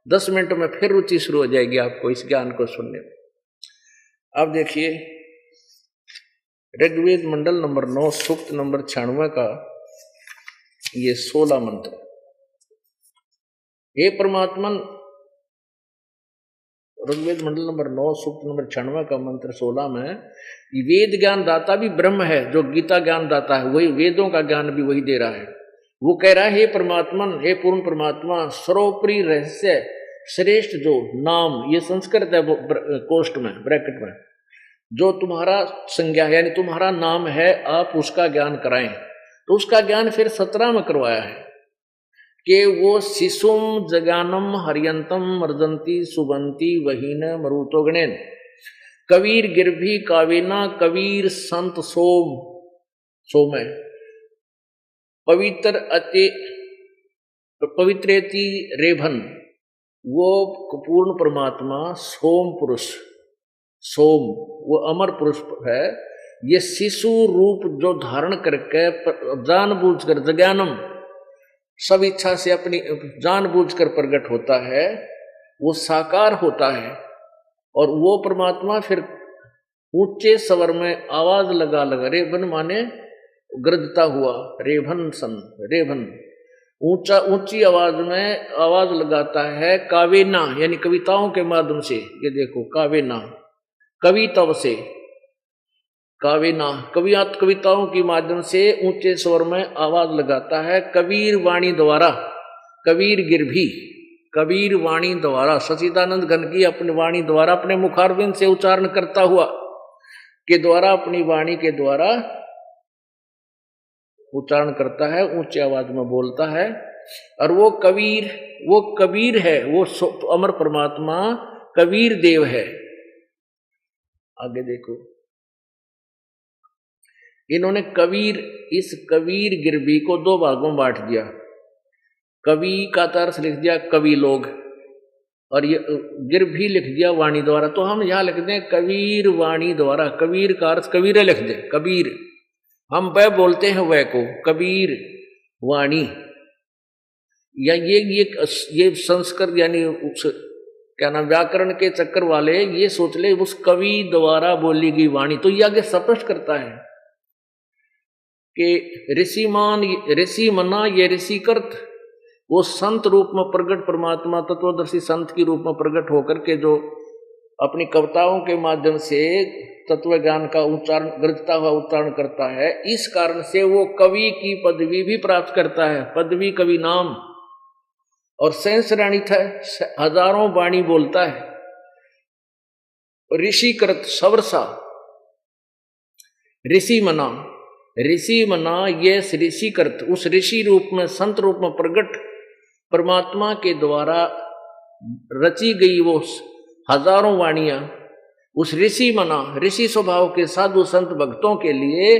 10 मिनट में फिर रुचि शुरू हो जाएगी आपको इस ज्ञान को सुनने में। अब देखिए ऋग्वेद मंडल नंबर 9 सूक्त नंबर 96 का ये 16 मंत्र। हे परमात्मन, ऋग्वेद मंडल नंबर 9 सूक्त नंबर 96 का मंत्र 16 में, वेद ज्ञान दाता भी ब्रह्म है, जो गीता ज्ञान दाता है वही वेदों का ज्ञान भी वही दे रहा है। वो कह रहा है हे परमात्मन, हे पूर्ण परमात्मा, सर्वोपरि रहस्य श्रेष्ठ जो नाम, ये संस्कृत है कोष्ट में ब्रैकेट में, जो तुम्हारा संज्ञा यानी तुम्हारा नाम है, आप उसका ज्ञान कराएं। तो उसका ज्ञान फिर 17 में करवाया है कि वो शिशुम जगानम हरियंतम मर्जंती सुबंती वहीन मरुतोगणेन कबीर गिरभी कावेना कबीर संत सोम सोमय पवित्र अति पवित्रेति रेभन। वो पूर्ण परमात्मा सोम पुरुष, सोम वो अमर पुरुष है, ये शिशु रूप जो धारण करके जानबूझकर जज्ञानम सब इच्छा से अपनी जानबूझकर प्रकट होता है, वो साकार होता है। और वो परमात्मा फिर ऊंचे स्वर में आवाज लगा लगा, रेभन माने गरजता हुआ, रेभन सन रेभन ऊंचा ऊंची आवाज में आवाज लगाता है, कावेना यानी कविताओं के माध्यम से। ये देखो कावेना कवितव से, कावेना कविताओं के माध्यम से ऊंचे स्वर में आवाज लगाता है, कबीर वाणी द्वारा, कबीर गिरभी कबीर वाणी द्वारा, सच्चिदानंद घन की अपनी वाणी द्वारा, अपने मुखारविंद से उच्चारण करता हुआ के द्वारा, अपनी वाणी के द्वारा उच्चारण करता है, ऊंची आवाज में बोलता है। और वो कबीर है, वो अमर परमात्मा कबीर देव है। आगे देखो, इन्होंने कबीर, इस कबीर गिरवी को 2 भागों में बांट दिया। कवि का अर्थ लिख दिया कवि लोग, और ये गिरभी लिख दिया वाणी द्वारा। तो हम यहां लिख दें कबीर वाणी द्वारा, कबीर का अर्थ कबीर लिख दें, कबीर हम वह बोलते हैं वह को, कबीर वाणी। या ये संस्कृत यानी उस क्या नाम व्याकरण के चक्कर वाले ये सोच ले उस कवि द्वारा बोली गई वाणी। तो ये आगे स्पष्ट करता है कि ऋषि मना ये ऋषि कर्त, वो संत रूप में प्रकट परमात्मा तत्वदर्शी संत के रूप में प्रकट होकर के जो अपनी कविताओं के माध्यम से तत्व ज्ञान का उच्चारण गरजता हुआ उच्चारण करता है, इस कारण से वो कवि की पदवी भी प्राप्त करता है, पदवी कवि नाम। और सहस्राणित है, हजारों वाणी बोलता है। ऋषि कृत सवरसा, ऋषि मना ये ऋषि कृत, उस ऋषि रूप में संत रूप में प्रकट परमात्मा के द्वारा रची गई वो हजारों वाणियां उस ऋषि मना, ऋषि स्वभाव के साधु संत भक्तों के लिए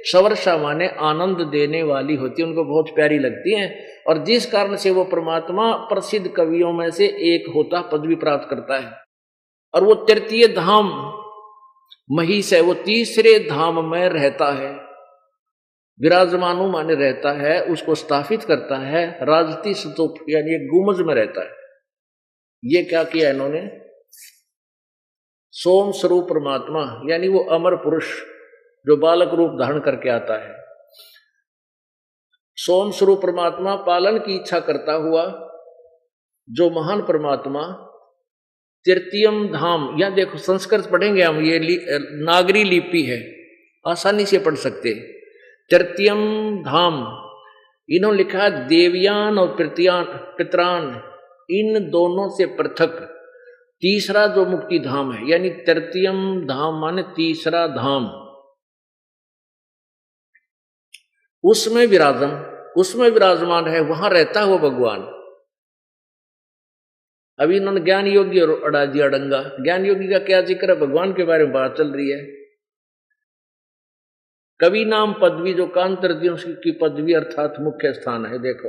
सवर्षा माने आनंद देने वाली होती है, उनको बहुत प्यारी लगती हैं। और जिस कारण से वो परमात्मा प्रसिद्ध कवियों में से एक होता, पदवी प्राप्त करता है। और वो तृतीय धाम महिष है, वो तीसरे धाम में रहता है, विराजमानु माने रहता है, उसको स्थापित करता है, राजती स्तूप यानी गुमज में रहता है। ये क्या किया इन्होंने, सोम स्वरूप परमात्मा यानी वो अमर पुरुष जो बालक रूप धारण करके आता है, सोम स्वरूप परमात्मा पालन की इच्छा करता हुआ जो महान परमात्मा तृतीयम धाम, या देखो संस्कृत पढ़ेंगे हम, ये नागरी लिपि है, आसानी से पढ़ सकते। तृतीयम धाम इन्होंने लिखा देवयान और पितरान, इन दोनों से पृथक तीसरा जो मुक्ति धाम है, यानी तृतीयम धाम माने तीसरा धाम, उसमें विराजमान है, वहां रहता है वो भगवान। अभी इन्होंने ज्ञान योगी और अड़ा दिया डंगा। ज्ञान योगी का क्या जिक्र है, भगवान के बारे में बात चल रही है। कवि नाम पदवी जो कांतर की पदवी अर्थात मुख्य स्थान है। देखो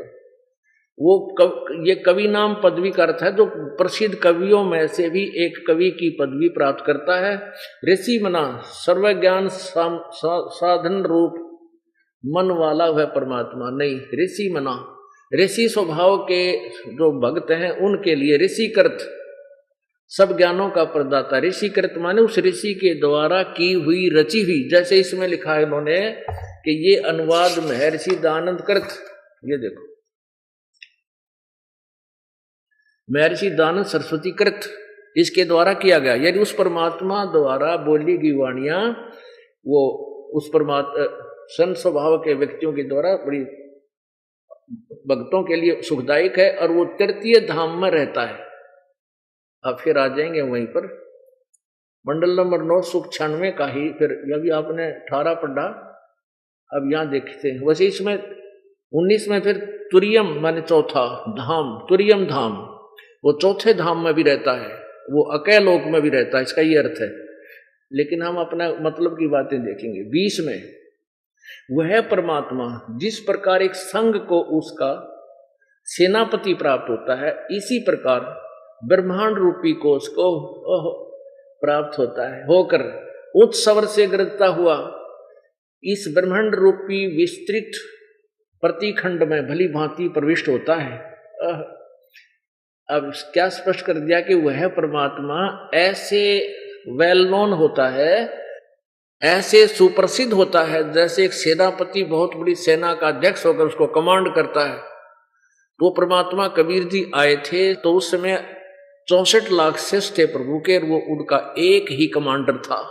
ये कवि नाम पदवी का अर्थ है, जो प्रसिद्ध कवियों में से भी एक कवि की पदवी प्राप्त करता है। ऋषि मना सर्वज्ञान साधन रूप मन वाला वह परमात्मा नहीं। ऋषि मना, ऋषि स्वभाव के जो भक्त हैं उनके लिए ऋषिकृत, सब ज्ञानों का प्रदाता। ऋषिकृत माने उस ऋषि के द्वारा की हुई, रची हुई। जैसे इसमें लिखा है इन्होंने कि ये अनुवाद महर्षि दानंद कृत, ये देखो महर्षि दानंद सरस्वती कृत, इसके द्वारा किया गया। यानी उस परमात्मा द्वारा बोली गई वाणियां वो उस परमात्मा सन स्वभाव के व्यक्तियों के द्वारा बड़ी भक्तों के लिए सुखदायक है, और वो तृतीय धाम में रहता है। अब फिर आ जाएंगे वहीं पर मंडल नंबर 9 सुख 96 का ही, फिर अभी आपने 18 पढ़ा, अब यहाँ देखते हैं। वैसे इसमें 19 में फिर तुरियम माने चौथा धाम, तुरियम धाम, वो चौथे धाम में भी रहता है, वो अकय लोक में भी रहता है, इसका ये अर्थ है। लेकिन हम अपना मतलब की बातें देखेंगे। 20 में वह परमात्मा जिस प्रकार एक संघ को उसका सेनापति प्राप्त होता है, इसी प्रकार ब्रह्मांड रूपी कोश को प्राप्त होता है, होकर उच्च स्वर से गरजता हुआ इस ब्रह्मांड रूपी विस्तृत प्रतिखंड में भली भांति प्रविष्ट होता है। अब क्या स्पष्ट कर दिया कि वह परमात्मा ऐसे वेल नोन होता है, ऐसे सुप्रसिद्ध होता है, जैसे एक सेनापति बहुत बड़ी सेना का अध्यक्ष होकर उसको कमांड करता है। तो परमात्मा कबीर जी आए थे तो उस समय 64 लाख शिष्य थे प्रभु के, वो उनका एक ही कमांडर था।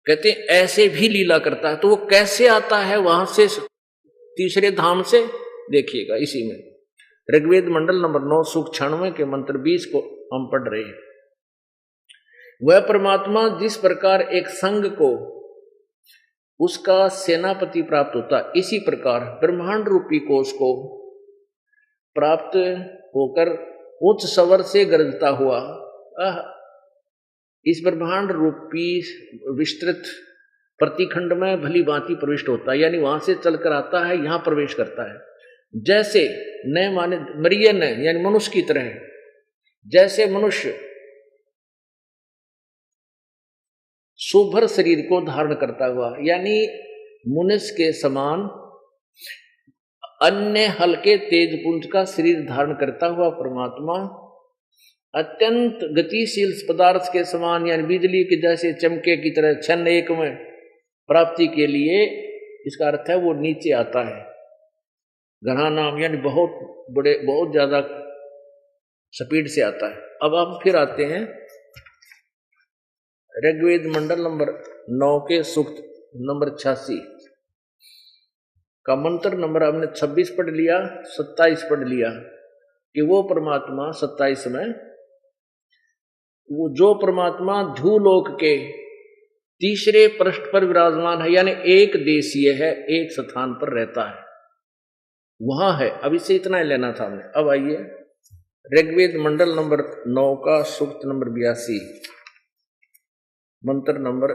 कहते ऐसे भी लीला करता है। तो वो कैसे आता है वहां से, तीसरे धाम से, देखिएगा इसी में ऋग्वेद मंडल नंबर 9 सुख 96 के मंत्र 20 को हम पढ़ रहे हैं। वह परमात्मा जिस प्रकार एक संघ को उसका सेनापति प्राप्त होता, इसी प्रकार ब्रह्मांड रूपी कोश को प्राप्त होकर उच्च स्वर से गरजता हुआ इस ब्रह्मांड रूपी विस्तृत प्रतिखंड में भली भांति प्रविष्ट होता है। यानी वहां से चलकर आता है, यहां प्रवेश करता है। जैसे न माने मरिय न, यानी मनुष्य की तरह, जैसे मनुष्य सुभर शरीर को धारण करता हुआ, यानी मनुष्य के समान अन्य हल्के तेजपुंज का शरीर धारण करता हुआ परमात्मा अत्यंत गतिशील पदार्थ के समान, यानी बिजली के जैसे चमके की तरह क्षण एक में प्राप्ति के लिए, इसका अर्थ है वो नीचे आता है। घना नाम यानी बहुत बड़े, बहुत ज्यादा स्पीड से आता है। अब आप फिर आते हैं ऋग्वेद मंडल नंबर 9 के सूक्त नंबर 86 का मंत्र नंबर हमने 26 पढ़ लिया, 27 पढ़ लिया कि वो परमात्मा 27 में, वो जो परमात्मा ध्रुवलोक के तीसरे पृष्ठ पर विराजमान है, यानी एक देशीय है, एक स्थान पर रहता है, वहां है। अब इससे इतना ही लेना था हमने। अब आइए ऋग्वेद मंडल नंबर 9 का सूक्त नंबर 82 मंत्र नंबर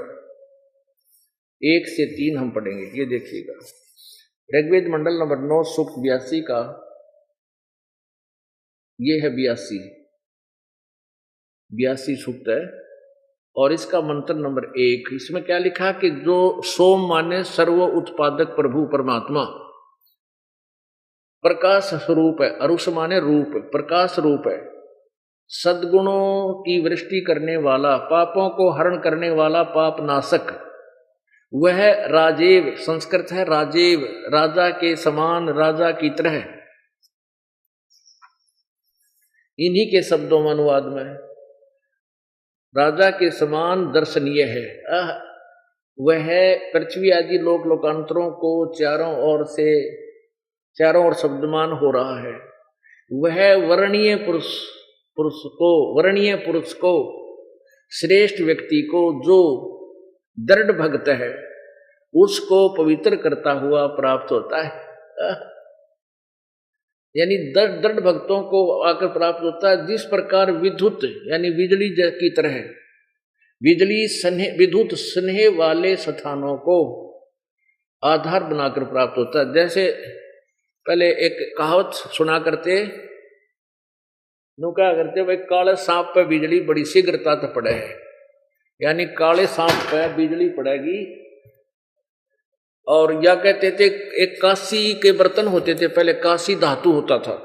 1 से 3 हम पढ़ेंगे। ये देखिएगा ऋग्वेद मंडल नंबर 9 सूक्त 82 का, ये है 82 सूक्त है, और इसका मंत्र नंबर 1। इसमें क्या लिखा कि जो सोम माने सर्व उत्पादक प्रभु परमात्मा प्रकाश स्वरूप है, अरुष माने रूप, प्रकाश रूप है, सद्गुणों की वृष्टि करने वाला, पापों को हरण करने वाला, पाप नाशक, वह राजेव, संस्कृत है राजेव, राजा के समान, राजा की तरह, इन्हीं के शब्दों में अनुवाद में राजा के समान दर्शनीय है। वह पृथ्वी आदि लोक लोकांतरों को चारों ओर शब्दमान हो रहा है। वह वर्णीय पुरुष को श्रेष्ठ व्यक्ति को जो दृढ़ भक्त है उसको पवित्र करता हुआ प्राप्त होता है। यानी दृढ़ भक्तों को आकर प्राप्त होता है। जिस प्रकार विद्युत यानी बिजली की तरह, बिजली विद्युत स्नेह वाले स्थानों को आधार बनाकर प्राप्त होता है। जैसे पहले एक कहावत सुना करते, नु क्या करते भाई, काले सांप पे बिजली बड़ी शीघ्रता तो पड़े है, यानी काले सांप पे बिजली पड़ेगी। और या कहते थे एक कांसी के बर्तन होते थे पहले, कांसी धातु होता था,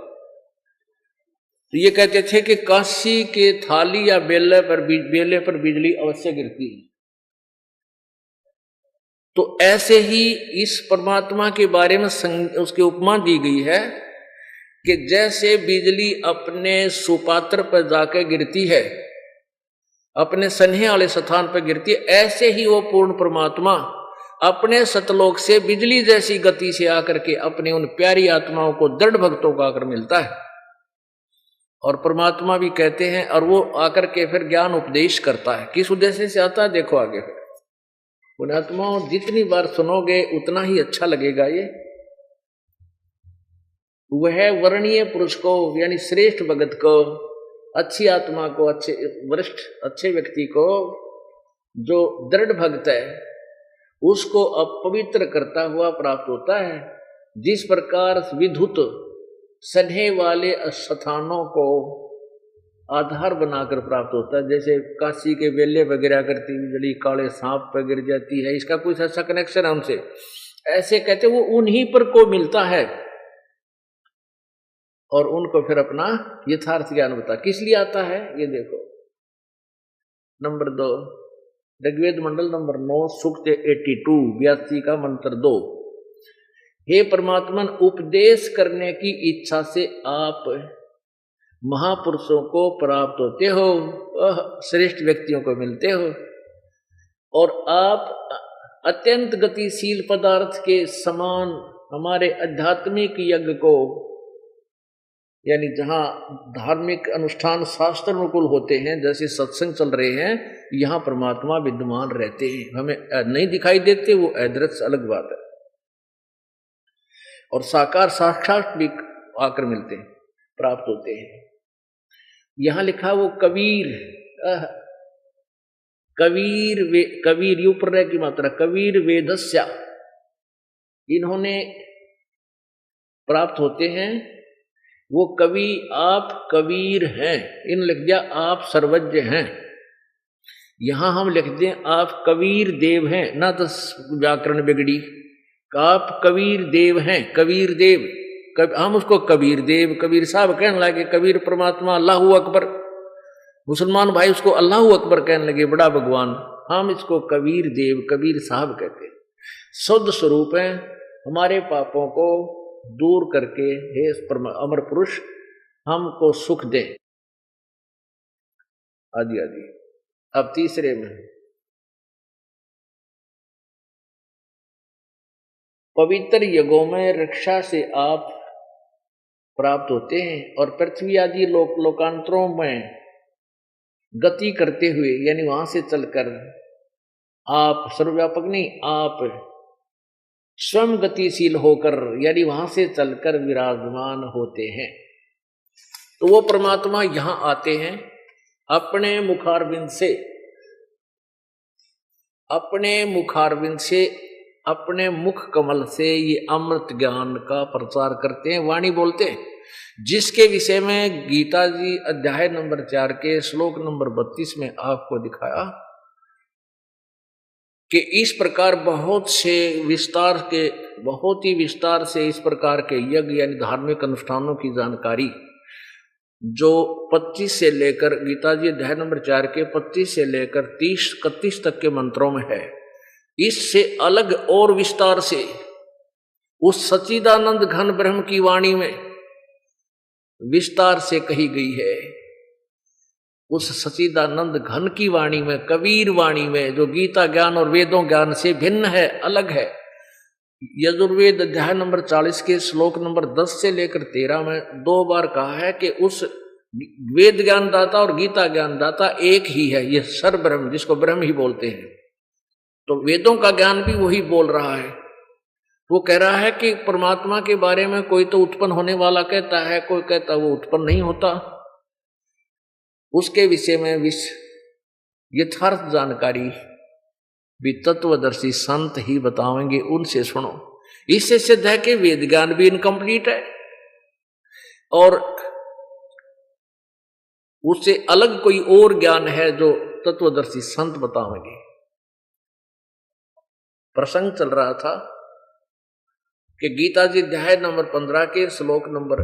तो ये कहते थे कि कांसी के थाली या बेले पर बिजली अवश्य गिरती है। तो ऐसे ही इस परमात्मा के बारे में उसकी उपमा दी गई है कि जैसे बिजली अपने सुपात्र पर जाकर गिरती है, अपने सन्हे वाले स्थान पर गिरती है, ऐसे ही वो पूर्ण परमात्मा अपने सतलोक से बिजली जैसी गति से आकर के अपने उन प्यारी आत्माओं को दृढ़ भक्तों को आकर मिलता है। और परमात्मा भी कहते हैं, और वो आकर के फिर ज्ञान उपदेश करता है। किस उद्देश्य से आता है देखो आगे। फिर उन आत्माओं जितनी बार सुनोगे उतना ही अच्छा लगेगा। ये वह वर्णीय पुरुष को यानी श्रेष्ठ भगत को, अच्छी आत्मा को, अच्छे वरिष्ठ अच्छे व्यक्ति को जो दृढ़ भक्त है उसको अपवित्र करता हुआ प्राप्त होता है। जिस प्रकार विधुत सन्हे वाले स्थानों को आधार बनाकर प्राप्त होता है, जैसे काशी के बेले वगैरह करती बिजली काले सांप पर गिर जाती है, इसका कुछ ऐसा कनेक्शन हमसे, ऐसे कहते वो उन्हीं पर को मिलता है और उनको फिर अपना यथार्थ ज्ञान बता। किस लिए आता है ये देखो। नंबर 2 ऋग्वेद मंडल नंबर 9 सूक्त 82 82 का मंत्र 2। हे परमात्मन, उपदेश करने की इच्छा से आप महापुरुषों को प्राप्त होते हो, श्रेष्ठ व्यक्तियों को मिलते हो, और आप अत्यंत गतिशील पदार्थ के समान हमारे आध्यात्मिक यज्ञ को, यानी जहाँ धार्मिक अनुष्ठान शास्त्र अनुकूल होते हैं, जैसे सत्संग चल रहे हैं, यहाँ परमात्मा विद्यमान रहते हैं। हमें नहीं दिखाई देते, वो अदृश्य अलग बात है, और साकार साक्षात भी आकर मिलते हैं, प्राप्त होते हैं। यहाँ लिखा वो कबीर, कबीर यूपर की मात्रा, कबीर वेदस्या, इन्होंने प्राप्त होते हैं। वो कवि आप कबीर हैं, इन लिख दिया आप सर्वज्ञ हैं। यहां हम लिख दें आप कबीर देव हैं, ना तो व्याकरण बिगड़ी। आप कबीर देव हैं, कबीर देव, हम उसको कबीर देव कबीर साहब कहने लगे। कबीर परमात्मा अल्लाहू अकबर, मुसलमान भाई उसको अल्लाहू अकबर कहने लगे, बड़ा भगवान। हम इसको कबीर देव कबीर साहब कहते हैं। शुद्ध स्वरूप है, हमारे पापों को दूर करके हे अमर पुरुष हमको सुख दे। आदि आदि। अब तीसरे में पवित्र यज्ञों में रक्षा से आप प्राप्त होते हैं, और पृथ्वी आदि लोकांतरों में गति करते हुए, यानी वहां से चलकर आप सर्वव्यापक नहीं, आप स्वयं गतिशील होकर, यानी वहां से चलकर विराजमान होते हैं। तो वो परमात्मा यहां आते हैं अपने मुखारविंद से, अपने मुख कमल से ये अमृत ज्ञान का प्रचार करते हैं, वाणी बोलते हैं, जिसके विषय में गीता जी अध्याय नंबर 4 के श्लोक नंबर 32 में आपको दिखाया कि इस प्रकार बहुत ही विस्तार से इस प्रकार के यज्ञ यानी धार्मिक अनुष्ठानों की जानकारी जो 25 से लेकर गीता जी अध्याय नंबर 4 के 25 से लेकर 30-31 तक के मंत्रों में है, इससे अलग और विस्तार से उस सच्चिदानंद घन ब्रह्म की वाणी में विस्तार से कही गई है। उस सच्चिदानंद घन की वाणी में, कबीर वाणी में, जो गीता ज्ञान और वेदों ज्ञान से भिन्न है, अलग है। यजुर्वेद अध्याय नंबर 40 के श्लोक नंबर 10 से लेकर 13 में 2 बार कहा है कि उस वेद ज्ञानदाता और गीता ज्ञानदाता एक ही है, ये सर ब्रह्म, जिसको ब्रह्म ही बोलते हैं। तो वेदों का ज्ञान भी वही बोल रहा है। वो कह रहा है कि परमात्मा के बारे में कोई तो उत्पन्न होने वाला कहता है, कोई कहता वो उत्पन्न नहीं होता। उसके विषय में यथार्थ जानकारी भी तत्वदर्शी संत ही बताएंगे, उनसे सुनो। इससे सिद्ध है कि वेद ज्ञान भी इनकम्प्लीट है और उससे अलग कोई और ज्ञान है जो तत्वदर्शी संत बताएंगे। प्रसंग चल रहा था कि गीता जी अध्याय नंबर 15 के श्लोक नंबर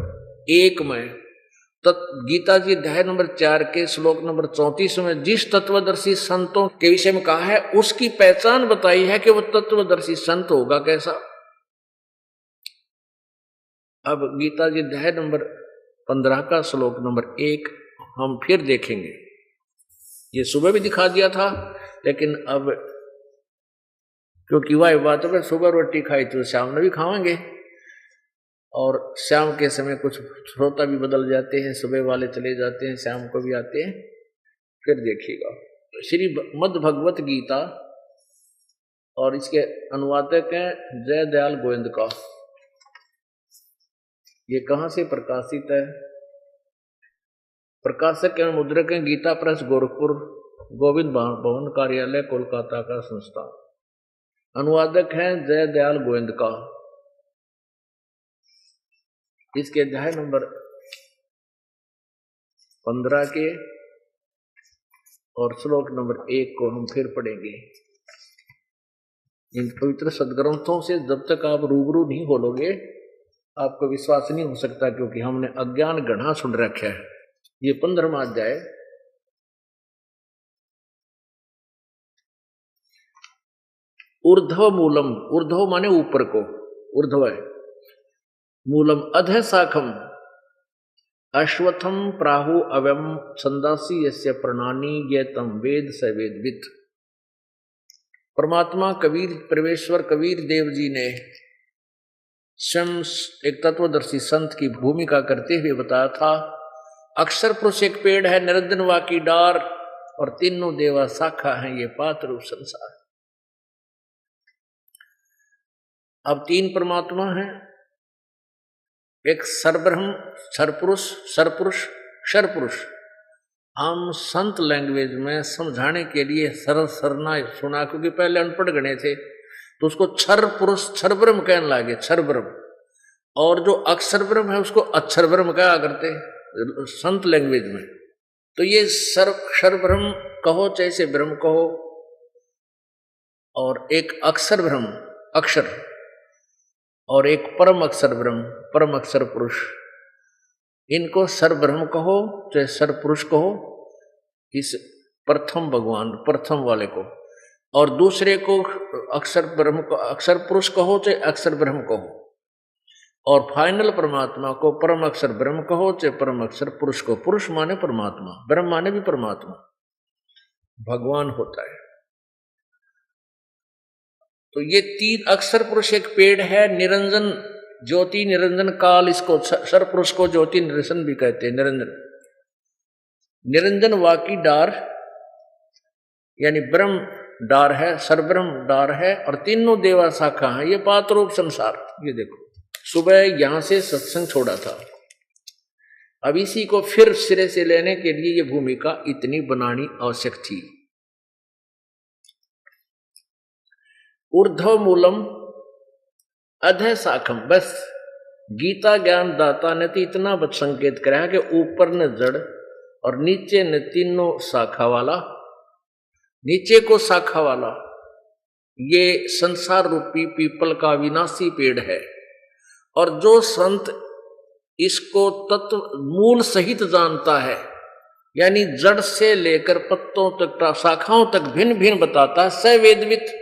1 में, गीता जी अध्याय नंबर 4 के श्लोक नंबर 34 में जिस तत्वदर्शी संतों के विषय में कहा है उसकी पहचान बताई है कि वो तत्वदर्शी संत होगा कैसा। अब गीता जी अध्याय नंबर 15 का श्लोक नंबर 1 हम फिर देखेंगे। ये सुबह भी दिखा दिया था, लेकिन अब क्योंकि वह बात है सुबह रोटी खाई तो शाम में भी खाएंगे और शाम के समय कुछ श्रोता भी बदल जाते हैं, सुबह वाले चले जाते हैं, शाम को भी आते हैं। फिर देखिएगा श्री मद् भगवत गीता और इसके अनुवादक हैं जय दयाल गोविंद का। ये कहाँ से प्रकाशित है? प्रकाशक एवं मुद्रक हैं गीता प्रेस गोरखपुर, गोविंद भवन कार्यालय कोलकाता का संस्थान। अनुवादक हैं जय दयाल गोविंद का। इसके अध्याय नंबर 15 के और श्लोक नंबर 1 को हम फिर पढ़ेंगे। इन पवित्र सदग्रंथों से जब तक आप रूबरू नहीं होलोगे आपको विश्वास नहीं हो सकता, क्योंकि हमने अज्ञान घना सुन रखा है। ये 15वां अध्याय ऊर्ध्व मूलम, ऊर्ध्व माने ऊपर को, ऊर्ध्व है, मूलम अधः शाखम अश्वत्थम प्राहु अव्यम छंदासी यस्य प्रणानी ज्ञेतम वेद स वेदवित्। परमात्मा कबीर परमेश्वर कबीर देव जी ने स्वयं एक तत्वदर्शी संत की भूमिका करते हुए बताया था, अक्षर पुरुष एक पेड़ है, निरंजन वा की डार और तीनों देवा शाखा है, ये पात्र रूप संसार। अब 3 परमात्मा हैं, एक सरब्रह्म, सरपुरुष, सरपुरुष, क्षरपुरुष। हम संत लैंग्वेज में समझाने के लिए सरल सरना सुना, क्योंकि पहले अनपढ़ गणे थे तो उसको क्षर पुरुष क्षर ब्रह्म कहने लगे, क्षर ब्रह्म। और जो अक्षर ब्रह्म है उसको अक्षर ब्रह्म कहा करते संत लैंग्वेज में। तो ये क्षर ब्रह्म कहो चाहे से ब्रह्म कहो, और एक अक्षर ब्रह्म अक्षर, और एक परम अक्षर ब्रह्म परम अक्षर पुरुष। इनको सर ब्रह्म कहो चाहे सर पुरुष कहो, इस प्रथम भगवान प्रथम वाले को, और दूसरे को अक्षर ब्रह्म को अक्षर पुरुष कहो चाहे अक्षर ब्रह्म कहो, और फाइनल परमात्मा को परम अक्षर ब्रह्म कहो चाहे परम अक्षर पुरुष को। पुरुष माने परमात्मा, ब्रह्म माने भी परमात्मा, भगवान होता है। तो ये 3 अक्षर पुरुष एक पेड़ है, निरंजन ज्योति निरंजन काल, इसको सर पुरुष को ज्योति निरंजन भी कहते हैं। निरंजन निरंजन वाकी डार यानी ब्रह्म डार है, सरब्रह्म डार है, और तीनों देवा शाखा है, ये पात्ररूप संसार। ये देखो सुबह यहां से सत्संग छोड़ा था, अब इसी को फिर सिरे से लेने के लिए ये भूमिका इतनी बनानी आवश्यक थी। ऊर्ध्व मूलम अधः शाखम, बस गीता ज्ञान दाता ने तो इतना बच संकेत कराया कि ऊपर न जड़ और नीचे न तीनों शाखा वाला, नीचे को शाखा वाला ये संसार रूपी पीपल का विनाशी पेड़ है। और जो संत इसको तत्व मूल सहित जानता है, यानी जड़ से लेकर पत्तों तक शाखाओं तक भिन्न भिन्न बताता है, स वेदवित्।